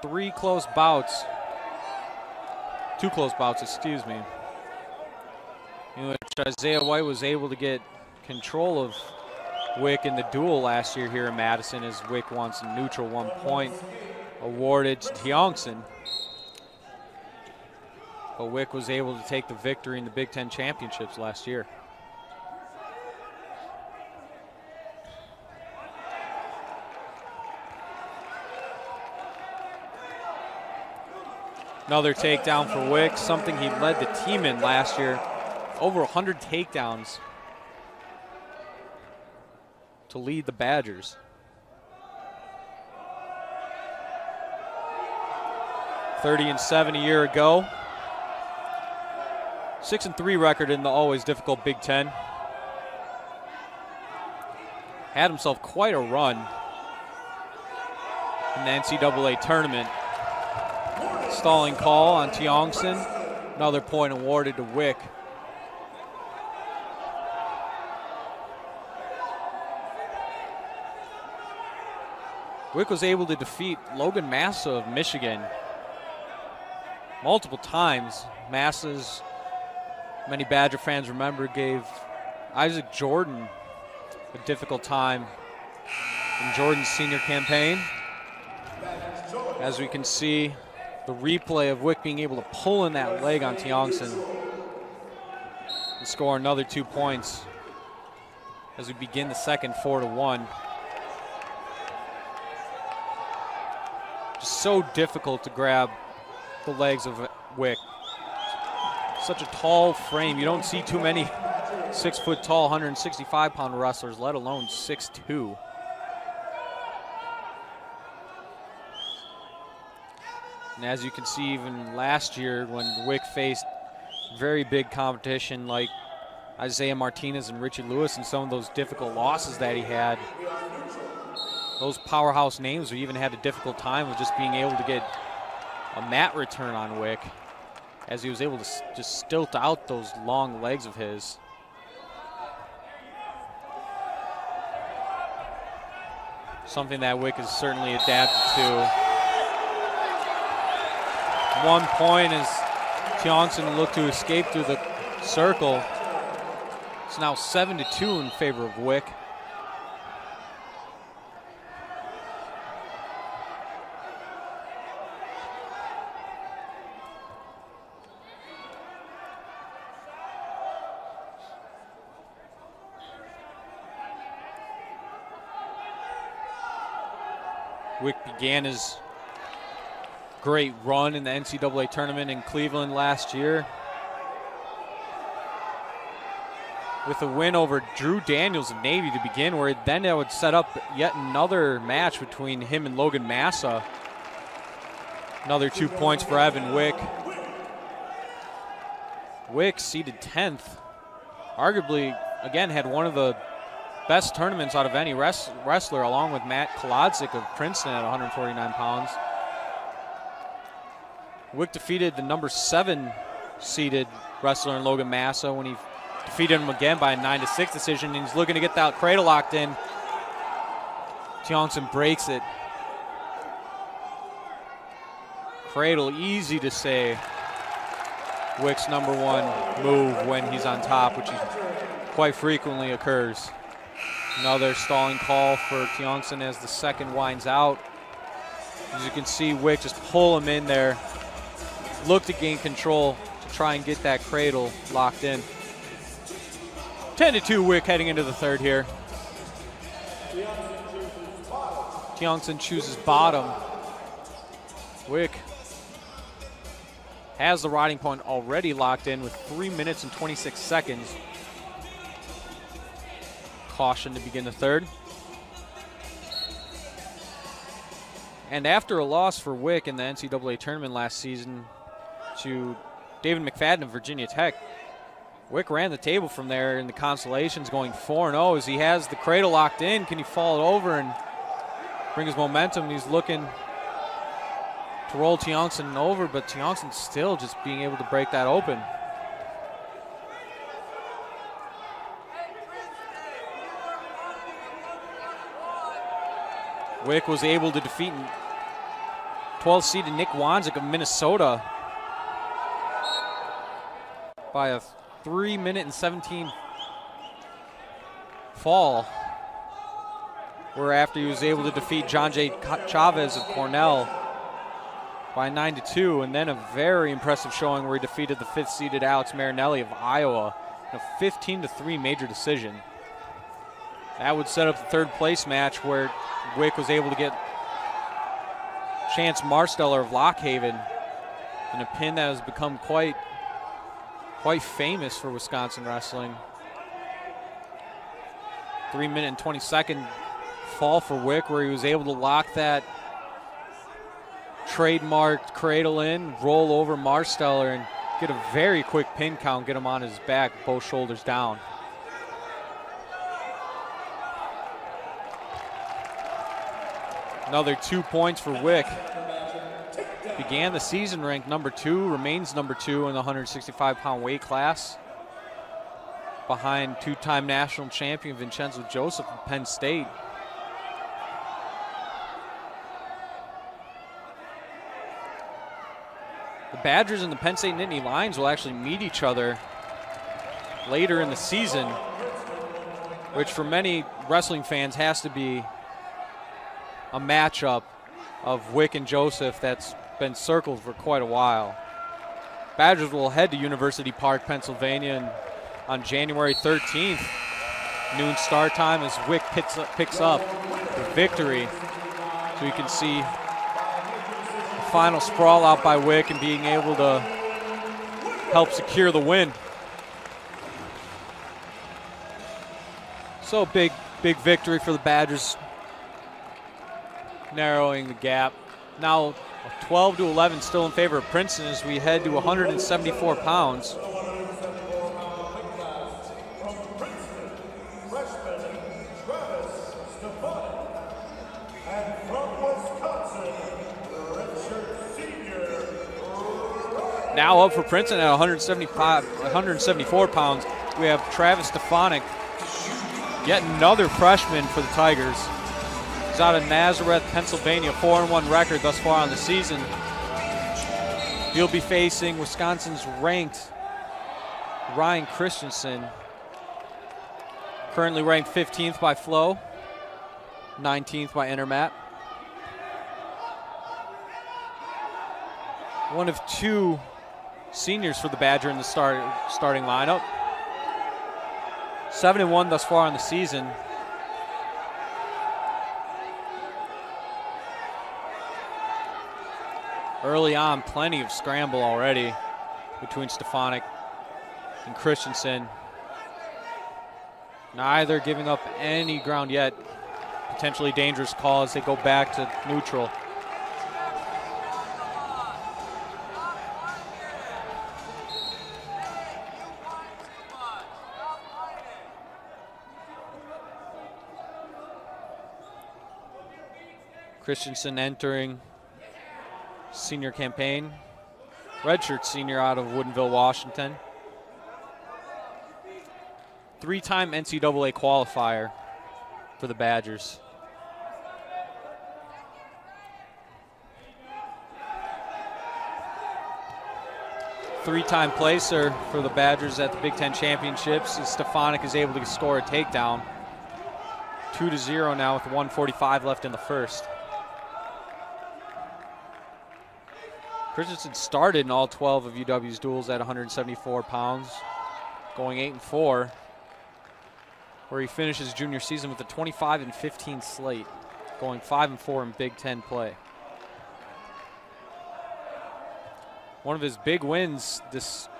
2 close bouts, excuse me, in which Isaiah White was able to get control of Wick in the duel last year here in Madison, as Wick wants a neutral 1 point awarded to Tiongson. But Wick was able to take the victory in the Big Ten championships last year. Another takedown for Wick, something he led the team in last year. Over 100 takedowns to lead the Badgers. 30-7 a year ago. 6-3 record in the always difficult Big Ten. Had himself quite a run in the NCAA tournament. Stalling call on Tiongson. Another point awarded to Wick. Wick was able to defeat Logan Massa of Michigan multiple times. Massa's, many Badger fans remember, gave Isaac Jordan a difficult time in Jordan's senior campaign. As we can see, the replay of Wick being able to pull in that leg on Tiongson and score another 2 points as we begin the second 4-1. Just so difficult to grab the legs of Wick. Such a tall frame. You don't see too many 6 foot tall, 165-pound wrestlers, let alone 6'2". And as you can see, even last year when Wick faced very big competition like Isaiah Martinez and Richie Lewis and some of those difficult losses that he had, those powerhouse names, we even had a difficult time with just being able to get a mat return on Wick, as he was able to just stilt out those long legs of his. Something that Wick has certainly adapted to. 1 point as Tiongson looked to escape through the circle. It's now 7-2 in favor of Wick. Wick began his great run in the NCAA tournament in Cleveland last year with a win over Drew Daniels of Navy to begin, where then that would set up yet another match between him and Logan Massa. Another 2 points for Evan Wick. Wick seeded 10th. Arguably, again, had one of the best tournaments out of any wrestler, along with Matt Kolodzik of Princeton at 149 pounds. Wick defeated the number 7 seeded wrestler in Logan Massa when he defeated him again by a 9-6 decision, and he's looking to get that cradle locked in. Tiongson breaks it. Cradle, easy to say Wick's number 1 move when he's on top, which quite frequently occurs. Another stalling call for Tiongson as the second winds out. As you can see, Wick just pull him in there, look to gain control to try and get that cradle locked in. 10-2 Wick heading into the third here. Tiongson chooses bottom. Wick has the riding point already locked in with 3 minutes and 26 seconds. Caution to begin the third. And after a loss for Wick in the NCAA tournament last season to David McFadden of Virginia Tech, Wick ran the table from there in the consolations, going 4-0 as he has the cradle locked in. Can he fall it over and bring his momentum? He's looking to roll Tiongson over, but Tiongson still just being able to break that open. Wick was able to defeat 12-seeded Nick Wanzik of Minnesota by a 3 minute and 17 fall, whereafter he was able to defeat John J. Chavez of Cornell by 9-2, and then a very impressive showing where he defeated the 5th-seeded Alex Marinelli of Iowa in a 15-3 major decision. That would set up the third place match where Wick was able to get Chance Marsteller of Lockhaven in a pin that has become quite famous for Wisconsin wrestling. 3 minute and 20-second fall for Wick, where he was able to lock that trademarked cradle in, roll over Marsteller, and get a very quick pin count, get him on his back, both shoulders down. Another 2 points for Wick. Began the season ranked number 2, remains number 2 in the 165-pound weight class, behind two-time national champion Vincenzo Joseph of Penn State. Badgers and the Penn State Nittany Lions will actually meet each other later in the season, which for many wrestling fans has to be a matchup of Wick and Joseph that's been circled for quite a while. Badgers will head to University Park, Pennsylvania on January 13th, noon start time, as Wick picks up the victory. So you can see the final sprawl out by Wick and being able to help secure the win. So big victory for the Badgers, narrowing the gap. Now 12-11 still in favor of Princeton as we head to 174 pounds. Now up for Princeton at 174 pounds, we have Travis Stefanik, yet another freshman for the Tigers. He's out of Nazareth, Pennsylvania, 4-1 record thus far on the season. He'll be facing Wisconsin's ranked Ryan Christensen, currently ranked 15th by Flow, 19th by Intermat. One of two seniors for the Badger in the starting lineup. 7-1 thus far on the season. Early on, plenty of scramble already between Stefanik and Christensen. Neither giving up any ground yet. Potentially dangerous call as they go back to neutral. Christensen entering senior campaign. Redshirt senior out of Woodinville, Washington. Three-time NCAA qualifier for the Badgers. Three-time placer for the Badgers at the Big Ten Championships. Stefanik is able to score a takedown. 2-0 now with 1:45 left in the first. Christensen started in all 12 of UW's duels at 174 pounds, going 8-4, where he finished his junior season with a 25-15 slate, going 5-4 in Big Ten play. One of his big wins this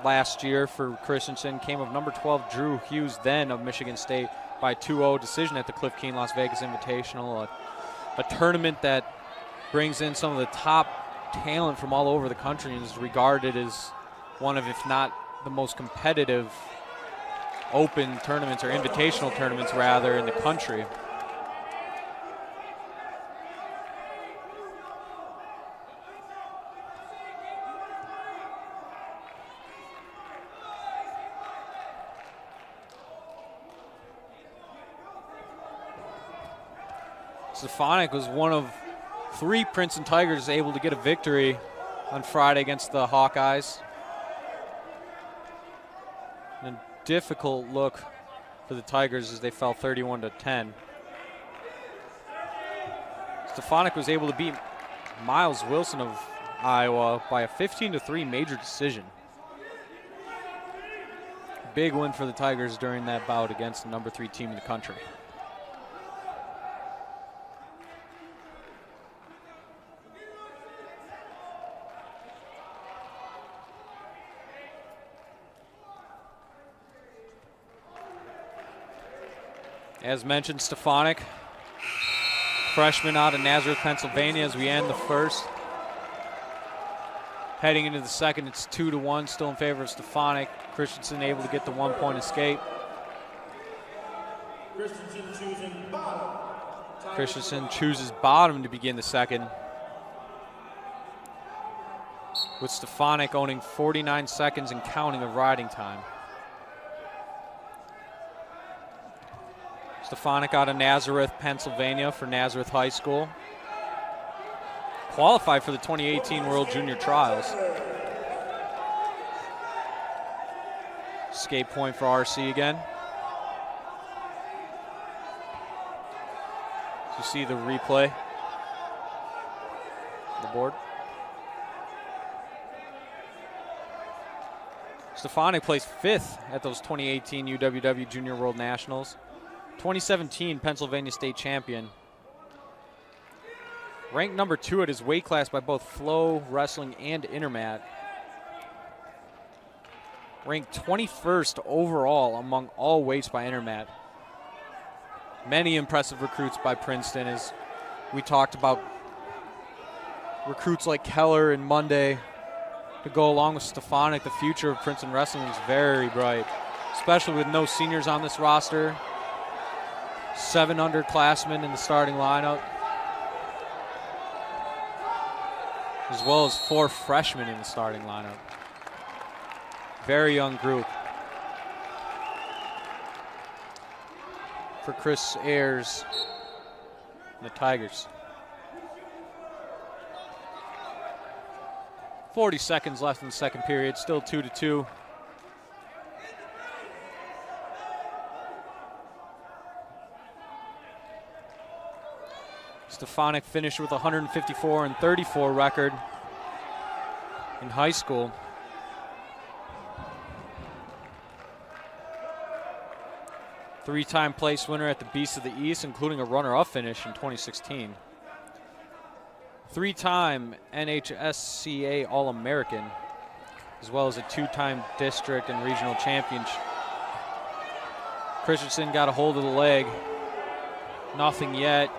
last year for Christensen came of number 12 Drew Hughes, then of Michigan State, by 2-0 decision at the Cliff Keen Las Vegas Invitational, a tournament that brings in some of the top talent from all over the country and is regarded as one of, if not the most competitive open tournaments, or invitational tournaments rather, in the country. Stefanik was one of three Princeton Tigers able to get a victory on Friday against the Hawkeyes. And a difficult look for the Tigers as they fell 31-10. Stefanik was able to beat Miles Wilson of Iowa by a 15-3 major decision. Big win for the Tigers during that bout against the number 3 team in the country. As mentioned, Stefanik, freshman out of Nazareth, Pennsylvania, as we end the first. Heading into the second, it's 2-1, still in favor of Stefanik. Christensen able to get the 1-point escape. Christensen chooses bottom to begin the second, with Stefanik owning 49 seconds and counting of riding time. Stefanik out of Nazareth, Pennsylvania for Nazareth High School. qualify for the 2018 World Junior Trials. Escape point for RC again. You see the replay on the board. Stefanik placed 5th at those 2018 UWW Junior World Nationals. 2017 Pennsylvania State Champion. Ranked number 2 at his weight class by both Flow Wrestling and Intermat. Ranked 21st overall among all weights by Intermat. Many impressive recruits by Princeton, as we talked about recruits like Keller and Monday to go along with Stefanik. The future of Princeton wrestling is very bright, especially with no seniors on this roster. 7 underclassmen in the starting lineup, as well as 4 freshmen in the starting lineup. Very young group. For Chris Ayers and the Tigers. 40 seconds left in the second period, still 2-2. Stefanik finished with a 154-34 record in high school. Three-time place winner at the Beast of the East, including a runner-up finish in 2016. 3-time NHSCA All-American, as well as a 2-time district and regional champion. Christensen got a hold of the leg. Nothing yet.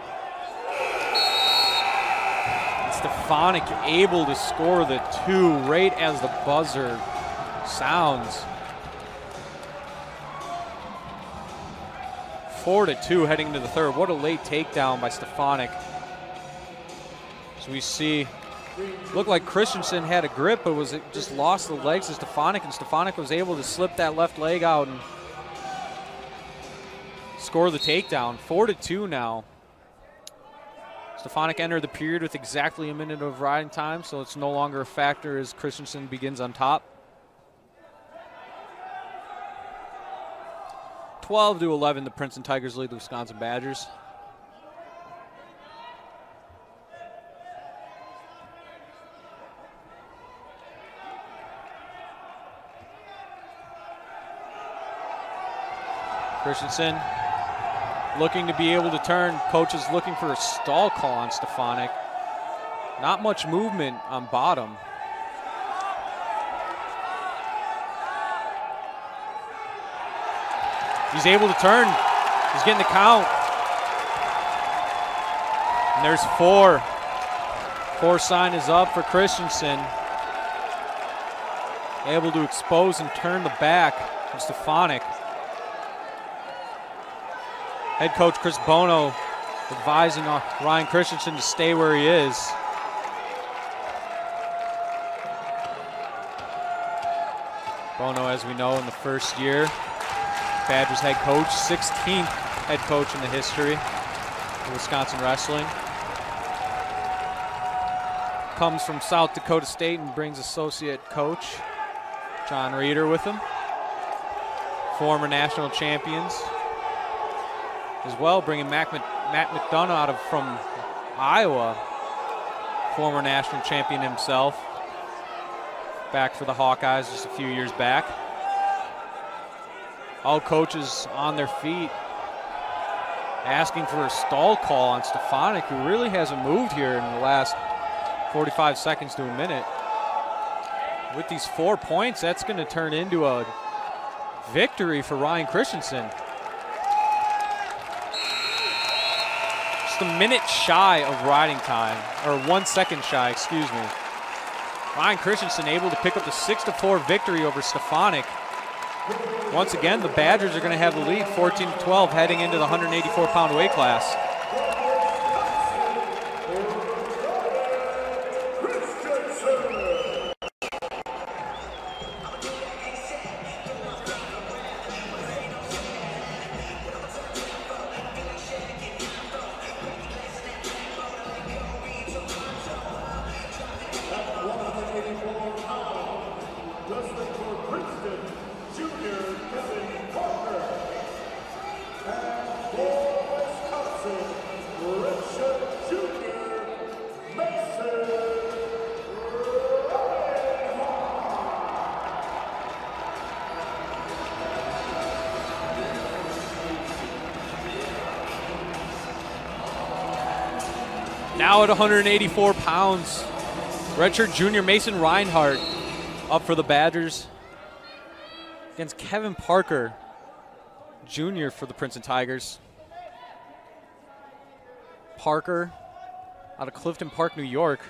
And Stefanik able to score the 2 right as the buzzer sounds. 4-2 heading into the third. What a late takedown by Stefanik. So we see, looked like Christensen had a grip, but was it just lost the legs to Stefanik, and Stefanik was able to slip that left leg out and score the takedown. 4-2 now. Stefanik entered the period with exactly a minute of riding time, so it's no longer a factor as Christensen begins on top. 12-11, the Princeton Tigers lead the Wisconsin Badgers. Christensen looking to be able to turn. Coach is looking for a stall call on Stefanik. Not much movement on bottom. He's able to turn. He's getting the count. And there's 4. 4 sign is up for Christensen. Able to expose and turn the back of Stefanik. Head coach Chris Bono advising Ryan Christensen to stay where he is. Bono, as we know, in the first year, Badgers head coach, 16th head coach in the history of Wisconsin wrestling. Comes from South Dakota State and brings associate coach John Reeder with him. Former national champions as well, bringing Matt McDonough from Iowa, former national champion himself, back for the Hawkeyes just a few years back. All coaches on their feet, asking for a stall call on Stefanik, who really hasn't moved here in the last 45 seconds to a minute. With these 4 points, that's going to turn into a victory for Ryan Christensen. Just a minute shy of riding time, or 1 second shy, excuse me. Ryan Christensen able to pick up the 6-4 victory over Stefanik. Once again, the Badgers are going to have the lead, 14-12, heading into the 184-pound weight class. Now at 184 pounds, redshirt junior Mason Reinhardt up for the Badgers against Kevin Parker Jr. for the Princeton Tigers. Parker out of Clifton Park, New York,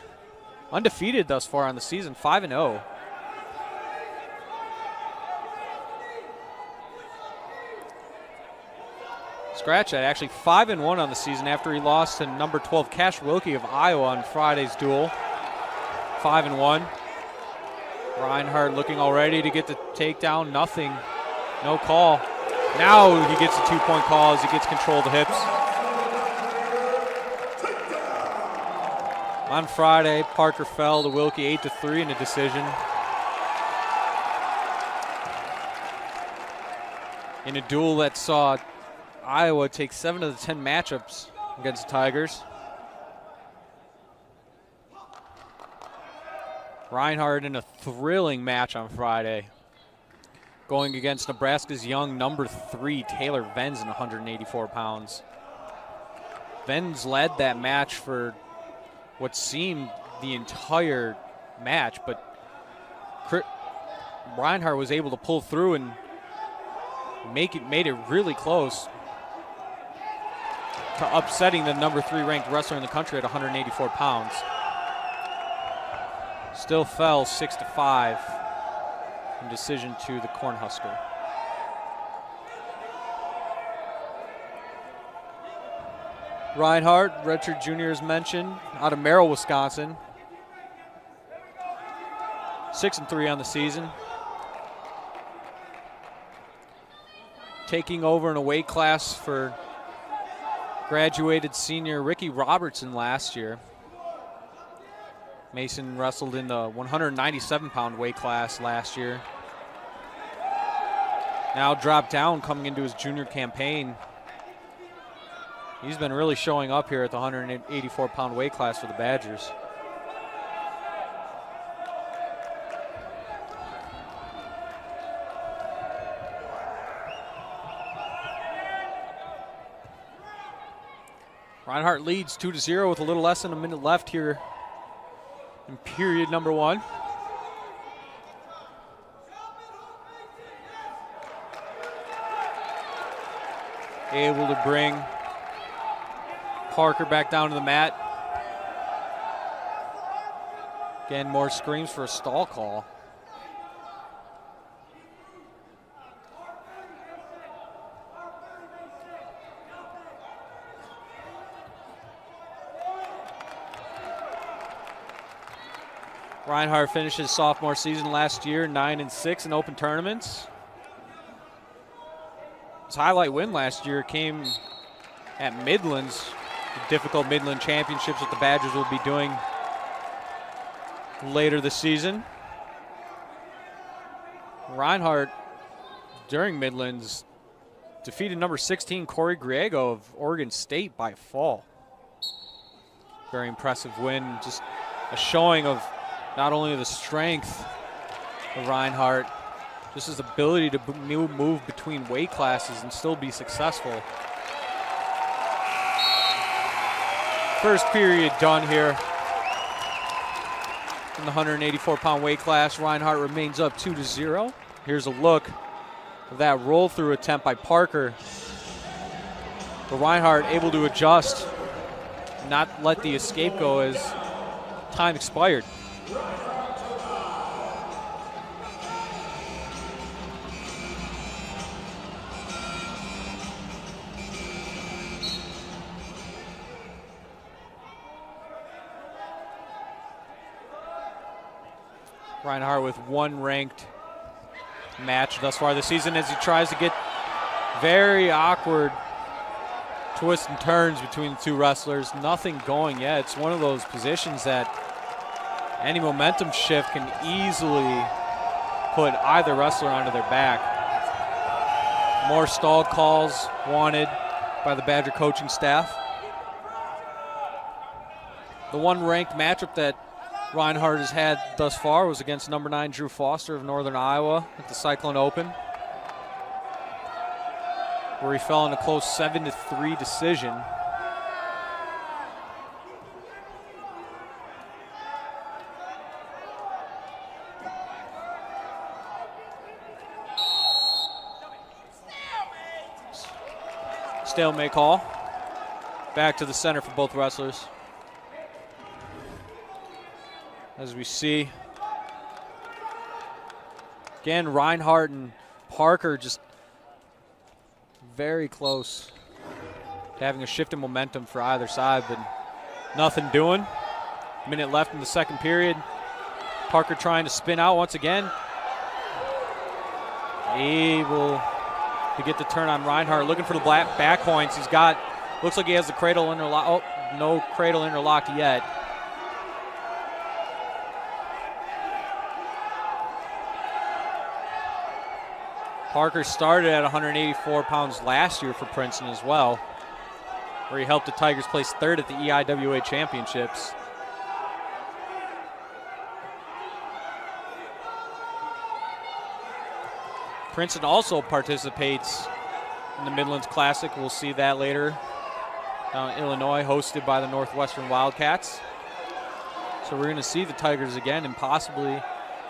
undefeated thus far on the season, 5-0. Scratch that, actually 5-1 on the season after he lost to number 12 Cash Wilkie of Iowa on Friday's duel. 5-1. Reinhardt looking already to get the takedown, nothing, no call. Now he gets a 2-point call as he gets control of the hips. On Friday, Parker fell to Wilkie 8-3 in a decision. In a duel that saw Iowa take 7 of the 10 matchups against the Tigers. Reinhardt in a thrilling match on Friday, going against Nebraska's young number 3, Taylor Venz, in 184 pounds. Venz led that match for what seemed the entire match, but Reinhardt was able to pull through and made it really close to upsetting the number 3 ranked wrestler in the country at 184 pounds. Still fell 6-5 in decision to the Cornhusker. Reinhardt, redshirt junior as mentioned, out of Merrill, Wisconsin. 6-3 on the season. Taking over in a weight class for graduated senior Ricky Robertson last year. Mason wrestled in the 197-pound weight class last year. Now dropped down coming into his junior campaign. He's been really showing up here at the 184-pound weight class for the Badgers. Reinhardt leads 2-0 with a little less than a minute left here in period number 1. Able to bring Parker back down to the mat. Again, more screams for a stall call. Reinhardt finished his sophomore season last year 9-6 in open tournaments. His highlight win last year came at Midlands, the difficult Midland Championships that the Badgers will be doing later this season. Reinhardt, during Midlands, defeated number 16 Corey Griego of Oregon State by a fall. Very impressive win, just a showing of not only the strength of Reinhardt, just his ability to move between weight classes and still be successful. First period done here in the 184-pound weight class. Reinhardt remains up 2-0. Here's a look of that roll-through attempt by Parker. But Reinhardt able to adjust, not let the escape go as time expired. Reinhardt with one ranked match thus far this season as he tries to get very awkward twists and turns between the two wrestlers. Nothing going yet. It's one of those positions that any momentum shift can easily put either wrestler onto their back. More stall calls wanted by the Badger coaching staff. The one ranked matchup that Reinhardt has had thus far was against number 9 Drew Foster of Northern Iowa at the Cyclone Open, where he fell in a close 7-3 decision. Stalemate call. Back to the center for both wrestlers. As we see, again, Reinhardt and Parker just very close to having a shift in momentum for either side, but nothing doing. Minute left in the second period. Parker trying to spin out once again. Able to get the turn on Reinhardt, looking for the back points. He's got, looks like he has the cradle interlocked. Oh, no cradle interlocked yet. Parker started at 184 pounds last year for Princeton as well, where he helped the Tigers place third at the EIWA Championships. Princeton also participates in the Midlands Classic. We'll see that later down in Illinois, hosted by the Northwestern Wildcats. So we're going to see the Tigers again and possibly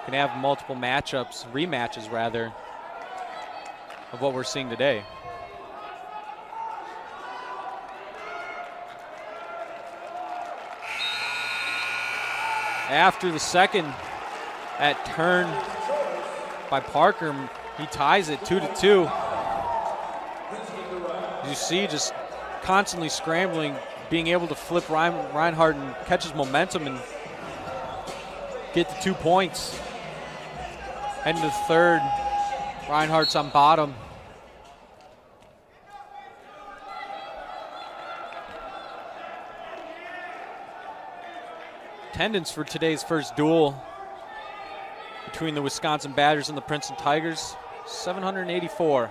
can have multiple rematches rather, of what we're seeing today. After the second at turn by Parker, he ties it 2-2. You see, just constantly scrambling, being able to flip Reinhardt and catch his momentum and get the 2 points. Heading to the third. Reinhardt's on bottom. Attendance for today's first duel between the Wisconsin Badgers and the Princeton Tigers, 784.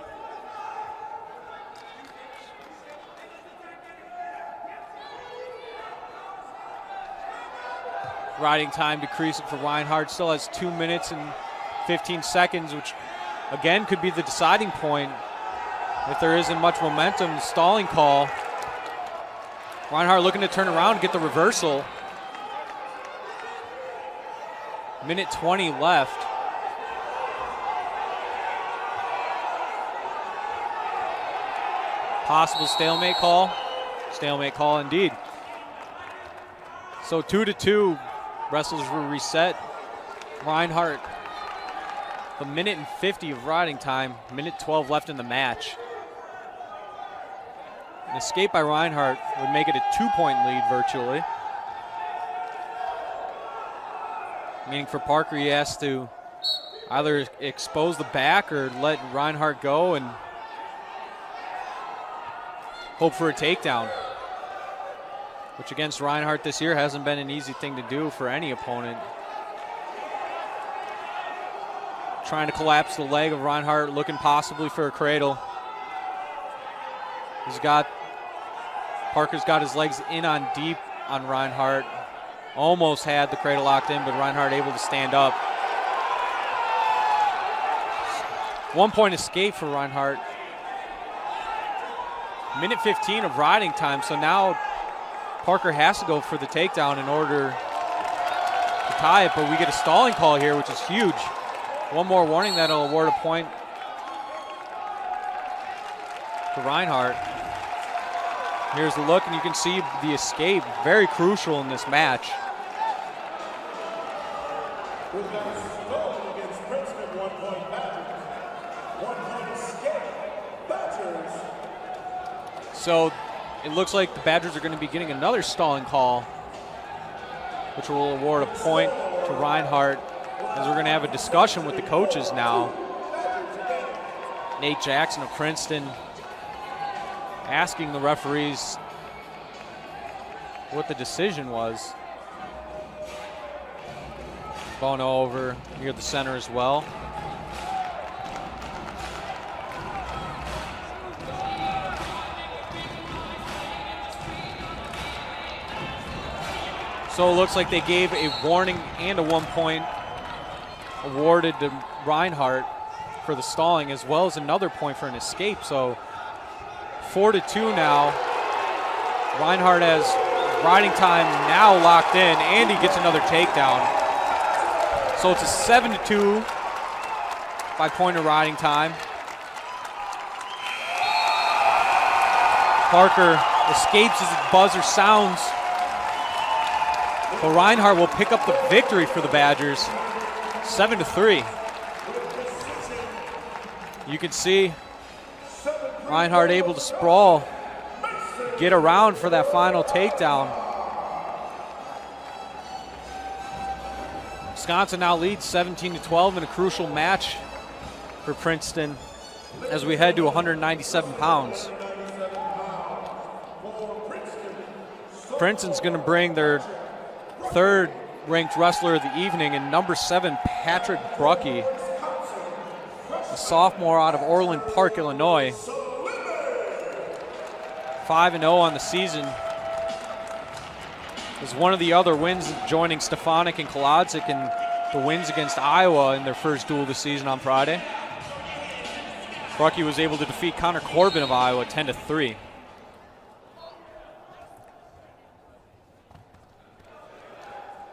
Riding time decreasing for Reinhardt. Still has 2 minutes and 15 seconds, which again could be the deciding point if there isn't much momentum. Stalling call. Reinhardt looking to turn around and get the reversal. Minute 20 left. Possible stalemate call. Stalemate call indeed. So 2-2. Wrestlers were reset. Reinhardt, a minute and 50 of riding time, minute 12 left in the match. An escape by Reinhardt would make it a 2-point lead virtually. Meaning for Parker, he has to either expose the back or let Reinhardt go and hope for a takedown, which against Reinhardt this year hasn't been an easy thing to do for any opponent. Trying to collapse the leg of Reinhardt, looking possibly for a cradle. Parker's got his legs in on deep on Reinhardt. Almost had the cradle locked in, but Reinhardt able to stand up. 1 point escape for Reinhardt. Minute 15 of riding time, so now Parker has to go for the takedown in order to tie it, but we get a stalling call here, which is huge. One more warning that'll award a point to Reinhardt. Here's the look, and you can see the escape, very crucial in this match. Wisconsin Nov against Princeton, 1 point Badgers. 1 point escape, Badgers. So it looks like the Badgers are going to be getting another stalling call, which will award a point to Reinhardt, as we're going to have a discussion with the coaches now. Nate Jackson of Princeton asking the referees what the decision was. Bono over near the center as well. So it looks like they gave a warning and a 1 point awarded to Reinhardt for the stalling, as well as another point for an escape. So 4-2 now. Reinhardt has riding time now locked in, and he gets another takedown. So it's a 7-2 by point of riding time. Parker escapes as the buzzer sounds. But Reinhardt will pick up the victory for the Badgers, 7-3. You can see Reinhardt able to sprawl, get around for that final takedown. Wisconsin now leads 17-12 in a crucial match for Princeton as we head to 197 pounds. Princeton's going to bring their third ranked wrestler of the evening in number 7, Patrick Brucky, a sophomore out of Orland Park, Illinois. 5-0 on the season. Is one of the other wins joining Stefanik and Kolodzik in the wins against Iowa in their first duel this season on Friday. Brucky was able to defeat Connor Corbin of Iowa 10-3.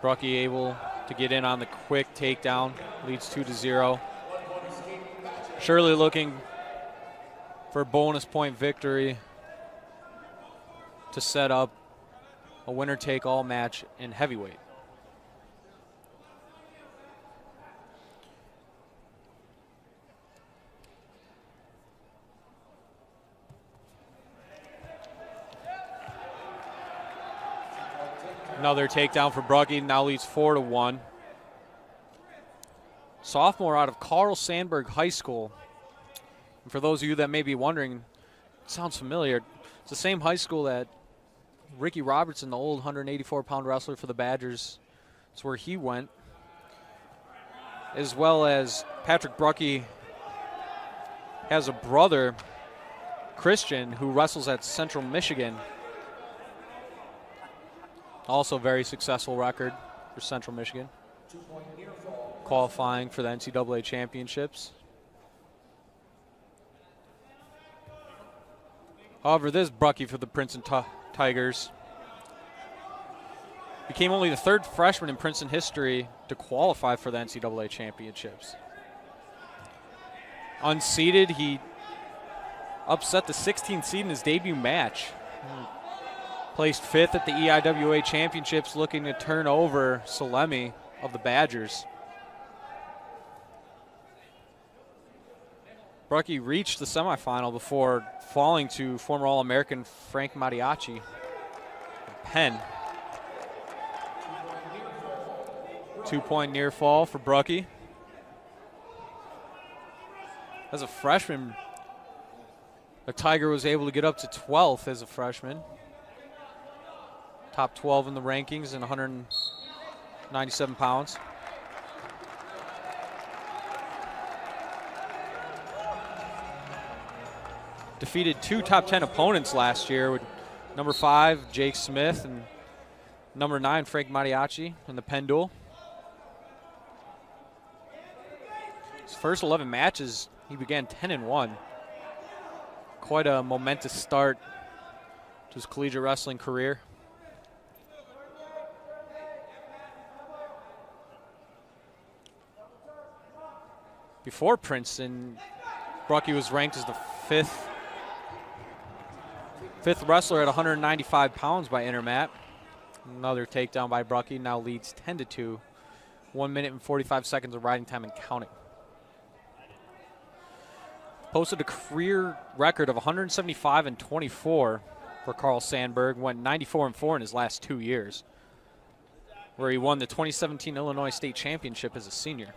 Brucky able to get in on the quick takedown, leads 2-0. Shirley looking for a bonus point victory to set up a winner-take-all match in heavyweight. Another takedown for Brucky, now leads 4-1. Sophomore out of Carl Sandburg High School. And for those of you that may be wondering, it sounds familiar. It's the same high school that Ricky Robertson, the old 184-pound wrestler for the Badgers, it's where he went. As well as Patrick Brucky has a brother, Christian, who wrestles at Central Michigan. Also very successful record for Central Michigan, qualifying for the NCAA championships. However, this Brucky for the Princeton Tigers became only the third freshman in Princeton history to qualify for the NCAA championships. Unseeded, he upset the 16th seed in his debut match. Placed 5th at the EIWA championships, looking to turn over Salemi of the Badgers. Brucky reached the semifinal before falling to former All-American Frank Mariachi. Penn. 2-point near fall for Brucky. As a freshman, the Tiger was able to get up to 12th as a freshman. Top 12 in the rankings in 197 pounds. Defeated 2 top 10 opponents last year with number 5, Jake Smith, and number 9, Frank Mariachi in the Penn duel. His first 11 matches, he began 10-1. Quite a momentous start to his collegiate wrestling career. Before Princeton, Brucky was ranked as the fifth wrestler at 195 pounds by Intermat. Another takedown by Brucky, now leads 10-2. 1 minute and 45 seconds of riding time and counting. Posted a career record of 175-24 for Carl Sandburg. Went 94-4 in his last 2 years, where he won the 2017 Illinois State Championship as a senior.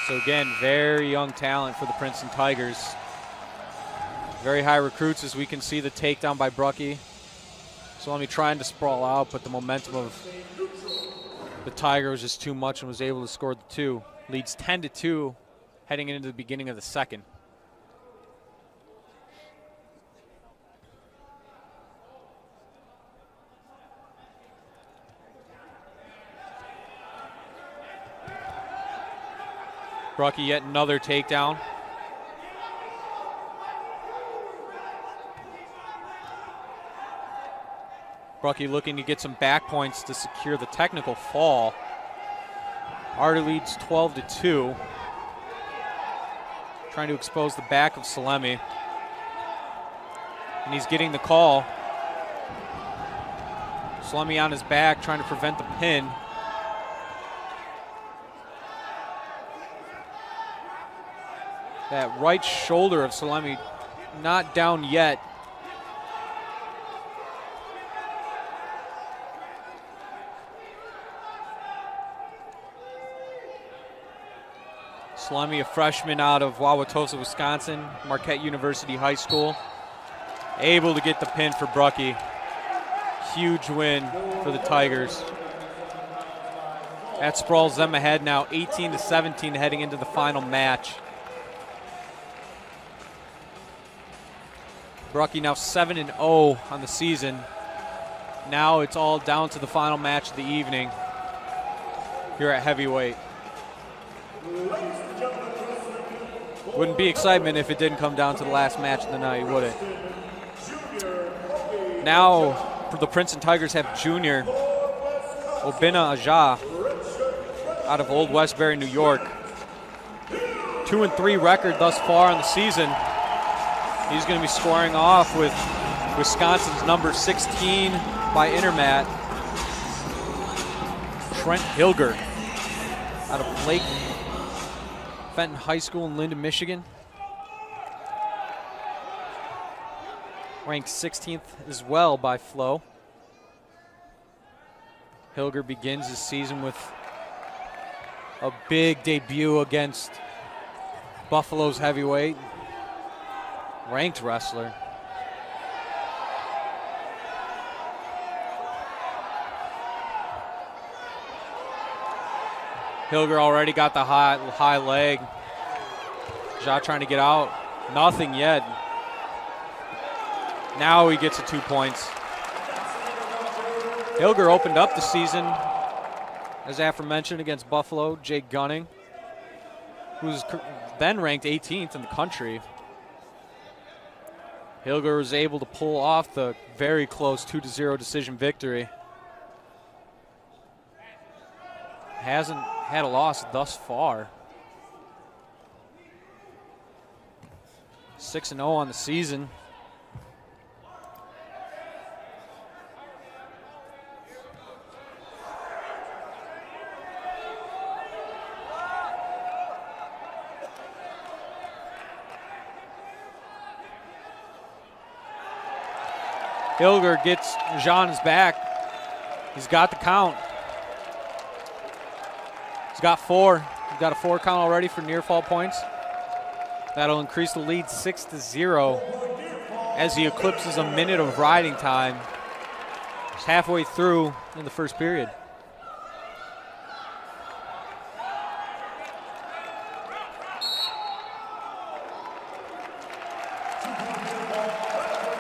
So again, very young talent for the Princeton Tigers. Very high recruits, as we can see the takedown by Brucky. So let me trying to sprawl out, but the momentum of the Tiger was just too much and was able to score the 2. Leads 10-2 heading into the beginning of the second. Brucky yet another takedown. Brucky looking to get some back points to secure the technical fall. Arter leads 12-2. Trying to expose the back of Salemi. And he's getting the call. Salemi on his back, trying to prevent the pin. That right shoulder of Salemi not down yet. Salemi, a freshman out of Wauwatosa, Wisconsin, Marquette University High School. Able to get the pin for Brucky. Huge win for the Tigers. That sprawls them ahead now, 18-17 heading into the final match. Brucky now 7-0 on the season. Now it's all down to the final match of the evening here at heavyweight. Wouldn't be excitement if it didn't come down to the last match of the night, would it? Now, for the Princeton Tigers have junior Obina Aja out of Old Westbury, New York. 2-3 record thus far in the season. He's going to be squaring off with Wisconsin's number 16 by Intermat, Trent Hilger out of Lake Fenton High School in Linden, Michigan. Ranked 16th as well by Flo. Hilger begins his season with a big debut against Buffalo's heavyweight, ranked wrestler. Hilger already got the high leg. Ja trying to get out. Nothing yet. Now he gets the 2 points. Hilger opened up the season, as aforementioned, against Buffalo, Jake Gunning, who's then ranked 18th in the country. Hilger was able to pull off the very close 2-0 decision victory. Hasn't had a loss thus far. 6-0 on the season. Hilger gets Jean's back. He's got the count. He's got 4. He's got a 4 count already for near fall points. That'll increase the lead 6-0 as he eclipses a minute of riding time. Just halfway through in the first period.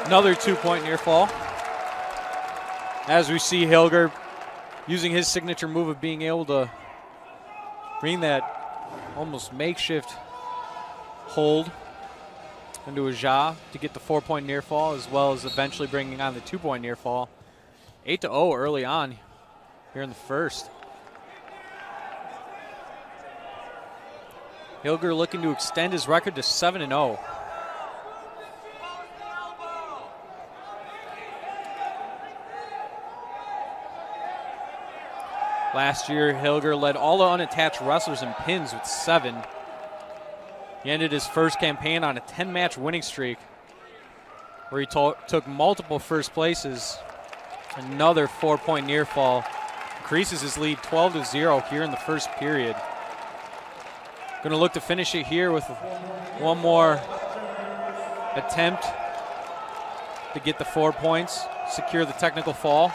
Another 2-point near fall. As we see Hilger using his signature move of being able to bring that almost makeshift hold into a Ja to get the 4-point near fall, as well as eventually bringing on the 2-point near fall. 8-0 early on here in the first. Hilger looking to extend his record to 7-0. Last year, Hilger led all the unattached wrestlers in pins with 7. He ended his first campaign on a 10-match winning streak where he took multiple first places. Another 4-point near fall. Increases his lead 12-0 here in the first period. Going to look to finish it here with one more attempt to get the 4 points, secure the technical fall.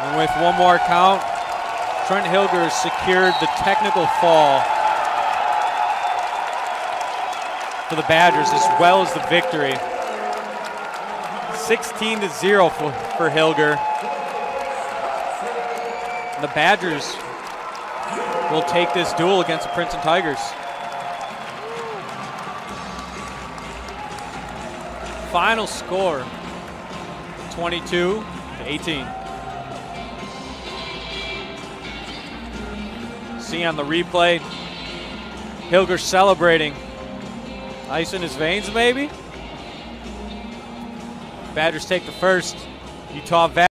And with one more count, Trent Hilger has secured the technical fall for the Badgers, as well as the victory. 16-0 for Hilger. The Badgers will take this duel against the Princeton Tigers. Final score, 22-18. See on the replay, Hilger celebrating. Ice in his veins, maybe? Badgers take the first. Utah